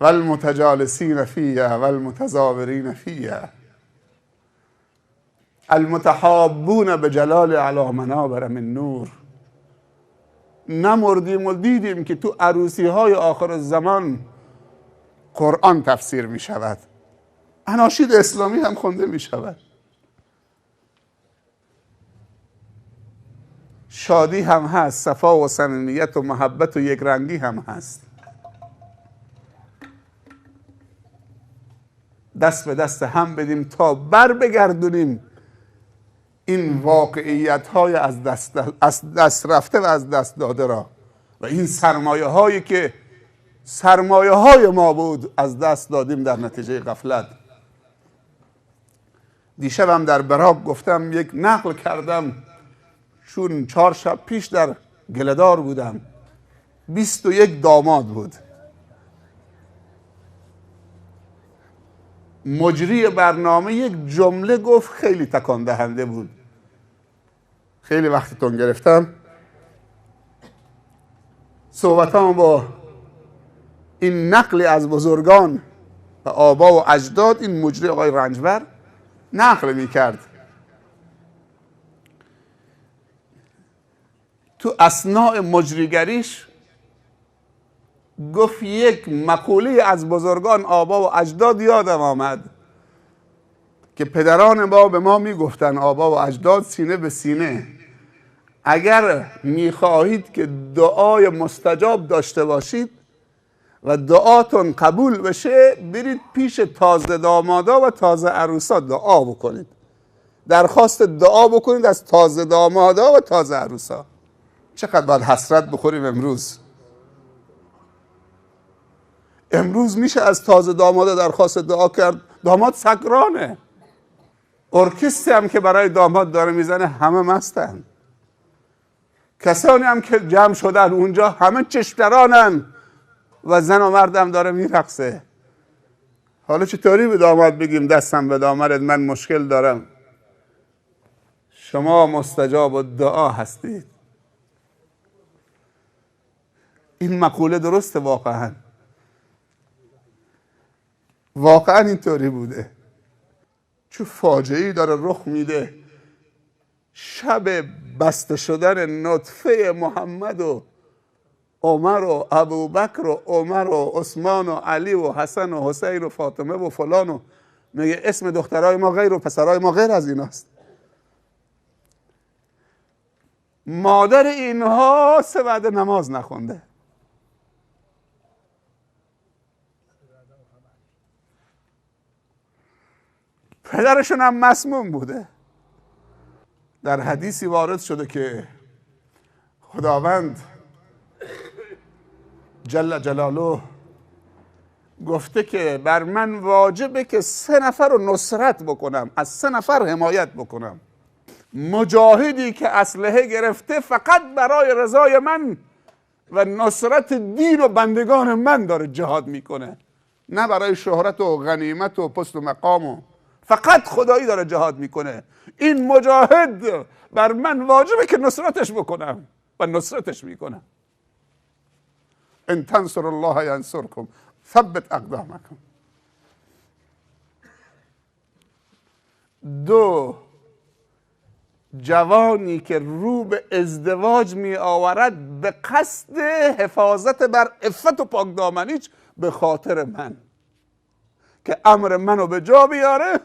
والمتجالسین فیه والمتزاورین فیه. المتحابون بجلال علی منابر من نور. نمردیم و دیدیم که تو عروسی های آخر الزمان قرآن تفسیر می شود، اناشید اسلامی هم خونده می شود، شادی هم هست، صفا و صمیمیت و محبت و یک رنگی هم هست. دست به دست هم بدیم تا بر بگردونیم این واقعیت های از دست رفته و از دست داده را، و این سرمایه هایی که سرمایه های ما بود از دست دادیم در نتیجه غفلت. دیشبم در براق گفتم، یک نقل کردم، چون 4 شب پیش در گلدار بودم، 21 داماد بود. مجری برنامه یک جمله گفت خیلی تکان دهنده بود. خیلی وقتتون گرفتم. صحبتام با این نقلی از بزرگان و آبا و اجداد، این مجری آقای رنجبر نقل می کرد. تو اثناء مجریگریش گفت یک مقوله از بزرگان آبا و اجداد یادم آمد که پدران ما به ما میگفتن، آبا و اجداد سینه به سینه، اگر میخواهید که دعای مستجاب داشته باشید و دعاتون قبول بشه، برید پیش تازه دامادا و تازه عروسا دعا بکنید، درخواست دعا بکنید از تازه دامادا و تازه عروسا. چقدر باید حسرت بخوریم امروز میشه از تازه دامادا درخواست دعا کرد، داماد سکرانه، ارکستری هم که برای داماد داره میزنه همه مستن، کسانی هم که جمع شدن اونجا همه چشمدرانن و زن و مردم داره میرقصه. حالا چطوری به داماد بگیم دستم به دامادت من مشکل دارم؟ شما مستجاب الدعا هستید. این مقوله درسته، واقعا اینطوری بوده. چون فاجعه‌ای داره رخ میده، شب بسته شدن نطفه محمد و عمر و ابوبکر و عمر و عثمان و علی و حسن و حسین و فاطمه و فلان، و میگه اسم دخترای ما غیر و پسرای ما غیر از ایناست. مادر اینها 3 وعده نماز نخونده، پدرشون هم مسموم بوده. در حدیثی وارد شده که خداوند جل جلاله گفته که بر من واجبه که 3 نفر رو نصرت بکنم، از 3 نفر حمایت بکنم. مجاهدی که اسلحه گرفته فقط برای رضای من و نصرت دین و بندگان من داره جهاد میکنه، نه برای شهرت و غنیمت و پست و مقام، فقط خدایی داره جهاد میکنه. این مجاهد بر من واجبه که نصرتش بکنم و نصرتش میکنم. ان تنصر الله ینصرکم ثبت اقدامکم. 2 جوانی که رو به ازدواج می آورد به قصد حفاظت بر عفت و پاکدامنیش به خاطر من، که امر منو به جا بیاره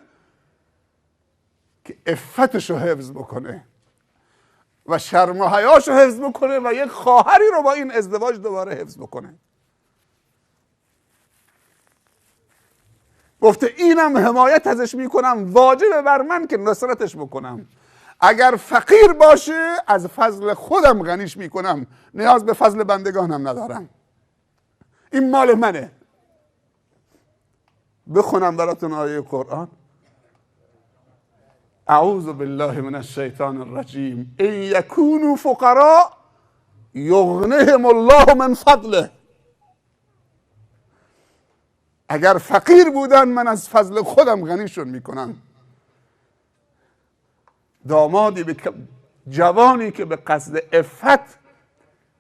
که عفتشو حفظ بکنه. و شرم و حیاش رو حفظ بکنه و یک خواهری رو با این ازدواج دوباره حفظ بکنه. گفته اینم حمایت ازش میکنم، واجبه بر من که نصرتش بکنم. اگر فقیر باشه از فضل خودم غنیش میکنم، نیاز به فضل بندگانم ندارم. این مال منه. بخونم براتون آیه قرآن. اعوذ بالله من الشیطان الرجیم. ان یکونوا فقراء یغنهم الله من فضله. اگر فقیر بودن من از فضل خودم غنیشون میکنم. دامادی جوانی که به قصد عفت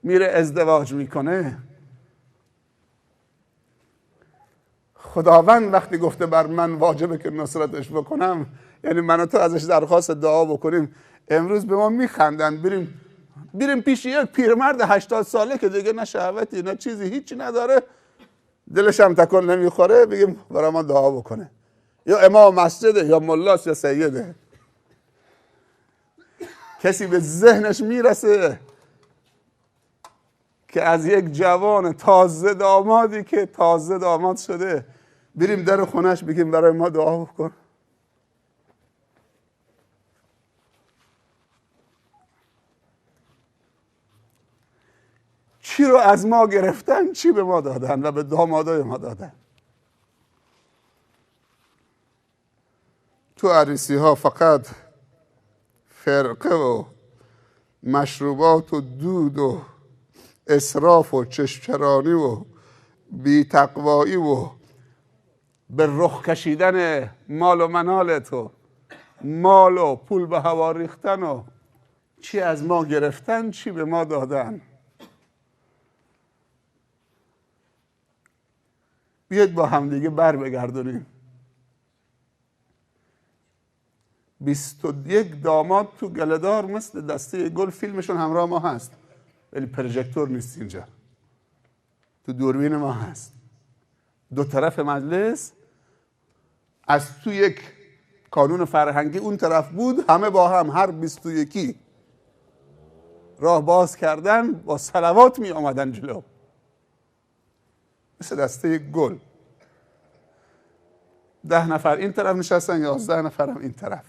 میره ازدواج میکنه، خداوند وقتی گفته بر من واجبه که نصرتش بکنم، یعنی من و تو ازش درخواست دعا بکنیم. امروز به ما میخندن، بریم پیش یک پیرمرد 80 ساله که دیگه نه شهوتی نه چیزی هیچی نداره، دلش هم تکون نمیخوره، بگیم برای ما دعا بکنه. یا امام مسجده یا ملاست یا سیده. کسی به ذهنش میرسه که از یک جوان تازه دامادی که تازه داماد شده بریم در خونش بگیم برای ما دعا بکن؟ چی رو از ما گرفتن، چی به ما دادن و به دامادای ما دادن. تو عروسی ها فقط فرقه و مشروبات و دود و اسراف و چشمچرانی و بی‌تقوایی و به رخ کشیدن مال و منالت و مال و پول به هوا ریختن و چی از ما گرفتن، چی به ما دادن. بیاید با همدیگه بر بگردونیم. 21 داماد تو گله‌دار مثل دسته گل، فیلمشون همراه ما هست ولی پروژکتور نیست اینجا، تو دوربین ما هست. دو طرف مجلس از تو یک کانون فرهنگی اون طرف بود، همه با هم هر 21 راه باز کردن، با صلوات می آمدن جلو مثل دسته گل. 10 نفر این طرف نشستن، 11 نفر هم این طرف.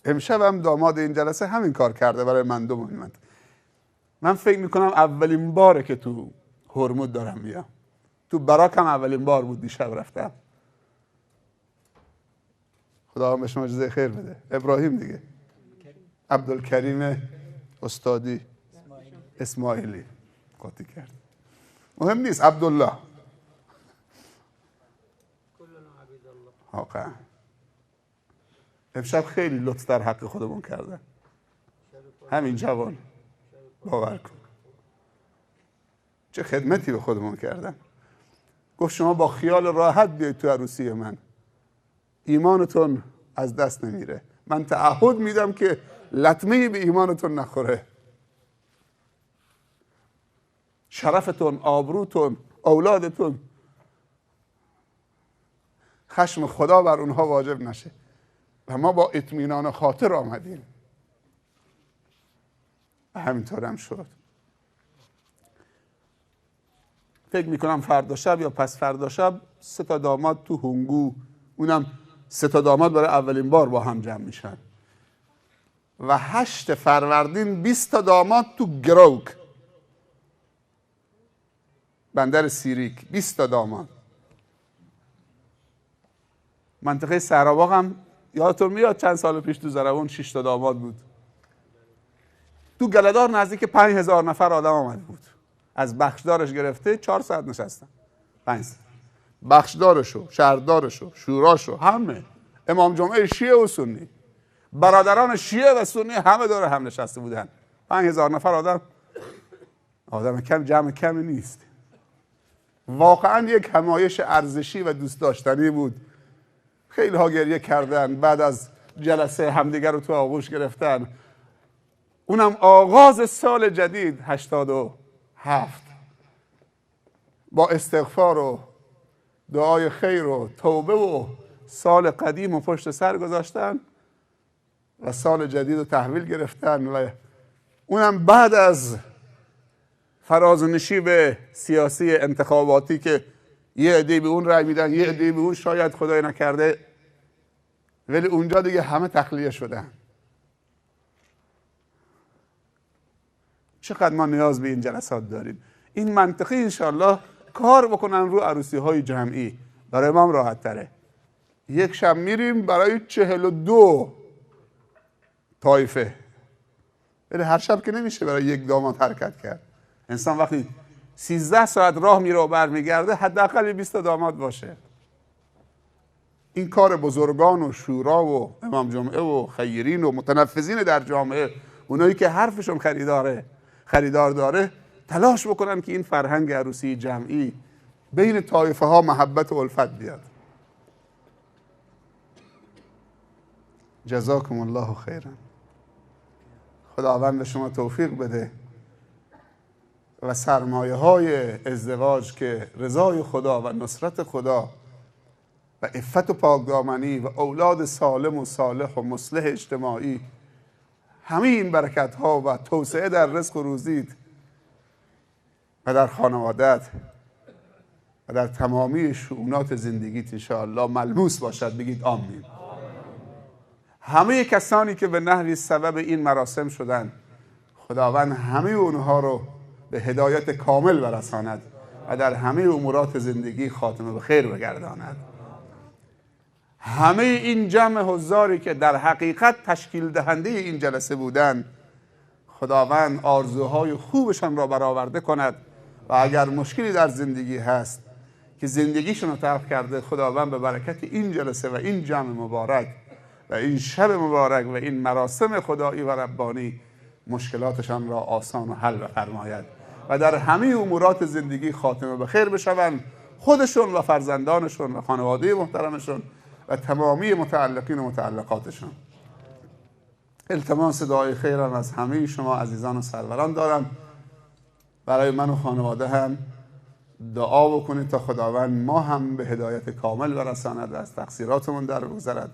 امشب هم داماد این جلسه همین کار کرده برای من 2 ماه. من فکر میکنم اولین باره که تو هرمود دارم میام. تو براک هم اولین بار بود، دیشب رفتم. خدا به شما جزای خیر بده. ابراهیم دیگه، عبدالکریم استادی اسماعیلی قاطی کرد. مهم نیست، عبدالله. واقعا امشب خیلی لطف در حق خودمون کردن. همین جوان باور کن چه خدمتی به خودمون کردن. گفت شما با خیال راحت بیاید تو عروسی من، ایمانتون از دست نمیره. من تعهد میدم که لطمه‌ای به ایمانتون نخوره. شرفتون، آبروتون، اولادتون، خشم خدا بر اونها واجب نشه. و ما با اطمینان خاطر آمدیم و همینطور هم شد. فکر میکنم فردا شب یا پس فردا شب 3 تا داماد تو هنگو، اونم 3 تا داماد برای اولین بار با هم جمع میشن. و 8 فروردین 20 تا داماد تو گروک، بندر سیریک، 20 تا داماد. منطقه سهراباغ هم یادتون میاد چند سال پیش تو زربون 6 تا داماد بود. تو گله‌دار نزدیک 5000 نفر آدم آمده بود. از بخشدارش گرفته 4 ساعت نشستن. 5 ساعت. بخشدارشو، شهردارشو، شوراشو، همه. امام جمعه شیعه و سنی، برادران شیعه و سنی همه دور هم نشسته بودن. 5000 نفر آدم کم، جمع کمی نیست. واقعا یک همایش ارزشی و دوست داشتنی بود. خیلی ها گریه کردن، بعد از جلسه همدیگر رو تو آغوش گرفتن. اونم آغاز سال جدید 87 با استغفار و دعای خیر و توبه و سال قدیم و پشت سر گذاشتن. و سال جدید رو تحویل گرفتن و اونم بعد از فراز و نشیب سیاسی انتخاباتی که یه عده به اون رای میدن، یه عده به اون، شاید خدای نکرده، ولی اونجا دیگه همه تخلیه شدن. چقدر ما نیاز به این جلسات داریم. این منطقی انشالله کار بکنن رو عروسی های جمعی، برای ما هم راحت تره. یک شب میریم برای 42 طایفه، ولی هر شب که نمیشه برای یک داماد حرکت کرد. انسان وقتی 13 ساعت راه میره و برمیگرده، حداقل 20 داماد باشه. این کار بزرگان و شورا و امام جمعه و خیرین و متنفذین در جامعه، اونایی که حرفشون خریدار داره، تلاش بکنن که این فرهنگ عروسی جمعی بین طایفه ها محبت و الفت بیاد. جزاکم الله خیرا. خداوند به شما توفیق بده و سرمایه های ازدواج که رضای خدا و نصرت خدا و عفت و پاکدامنی و اولاد سالم و صالح و مصلح اجتماعی، همه این برکت ها و توسعه در رزق و روزیت و در خانوادت و در تمامی شؤونات زندگیت انشاءالله ملموس باشد. بگید آمین. همه کسانی که به نحوی سبب این مراسم شدن، خداوند همه اونها رو به هدایت کامل برساند و در همه امورات زندگی خاتمه به خیر بگرداند. همه این جمع حضاری که در حقیقت تشکیل دهنده این جلسه بودند، خداوند آرزوهای خوبشان را برآورده کند و اگر مشکلی در زندگی هست که زندگیشون رو تلخ کرده، خداوند به برکت این جلسه و این جمع مبارک و این شب مبارک و این مراسم خدایی و ربانی مشکلاتشان را آسان و حل بفرماید و در همه امورات زندگی خاتمه به خیر بشوند، خودشون و فرزندانشون و خانواده محترمشون و تمامی متعلقین و متعلقاتشون. التماس دعای خیرم از همه شما عزیزان و سروران دارم. برای من و خانواده هم دعا بکنید تا خداوند ما هم به هدایت کامل برساند و از تقصیراتمون در بگذرد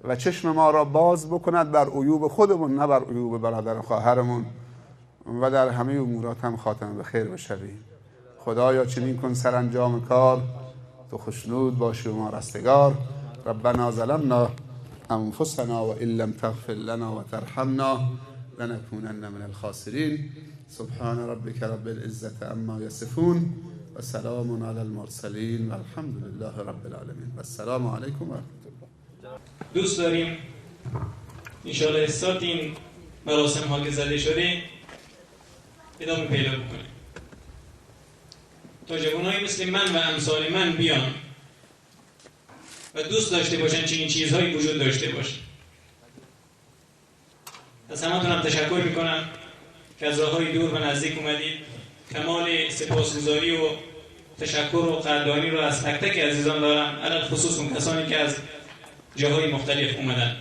و چشم ما را باز بکند بر عیوب خودمون، نه بر عیوب برادر و خواهرمون، و در همه امورات هم خاتمه به خیر بشویم. خدایا چنین کن سرانجام کار، تو خوشنود باشی و ما رستگار. ربنا ظلمنا انفسنا و ان لم تغفر لنا و ترحمنا لنكونن من الخاسرین. سبحان ربك رب العزة عما يصفون و سلام علی المرسلین و الحمد لله رب العالمین و السلام علیکم و رحمت الله. دوست داریم انشاءالله استارت این مراسم ها که زده شده ادامه پیدا بکنیم تا جوانایی مثل من و امثال من بیان و دوست داشته باشن چنین چیزهایی وجود داشته باشه. از همتونم تشکر میکنم که از راههای دور و نزدیک اومدید. کمال سپاسگزاری و تشکر و قدردانی رو از تک تک عزیزان دارم، علل خصوص اون کسانی که از جاهای مختلف اومدن.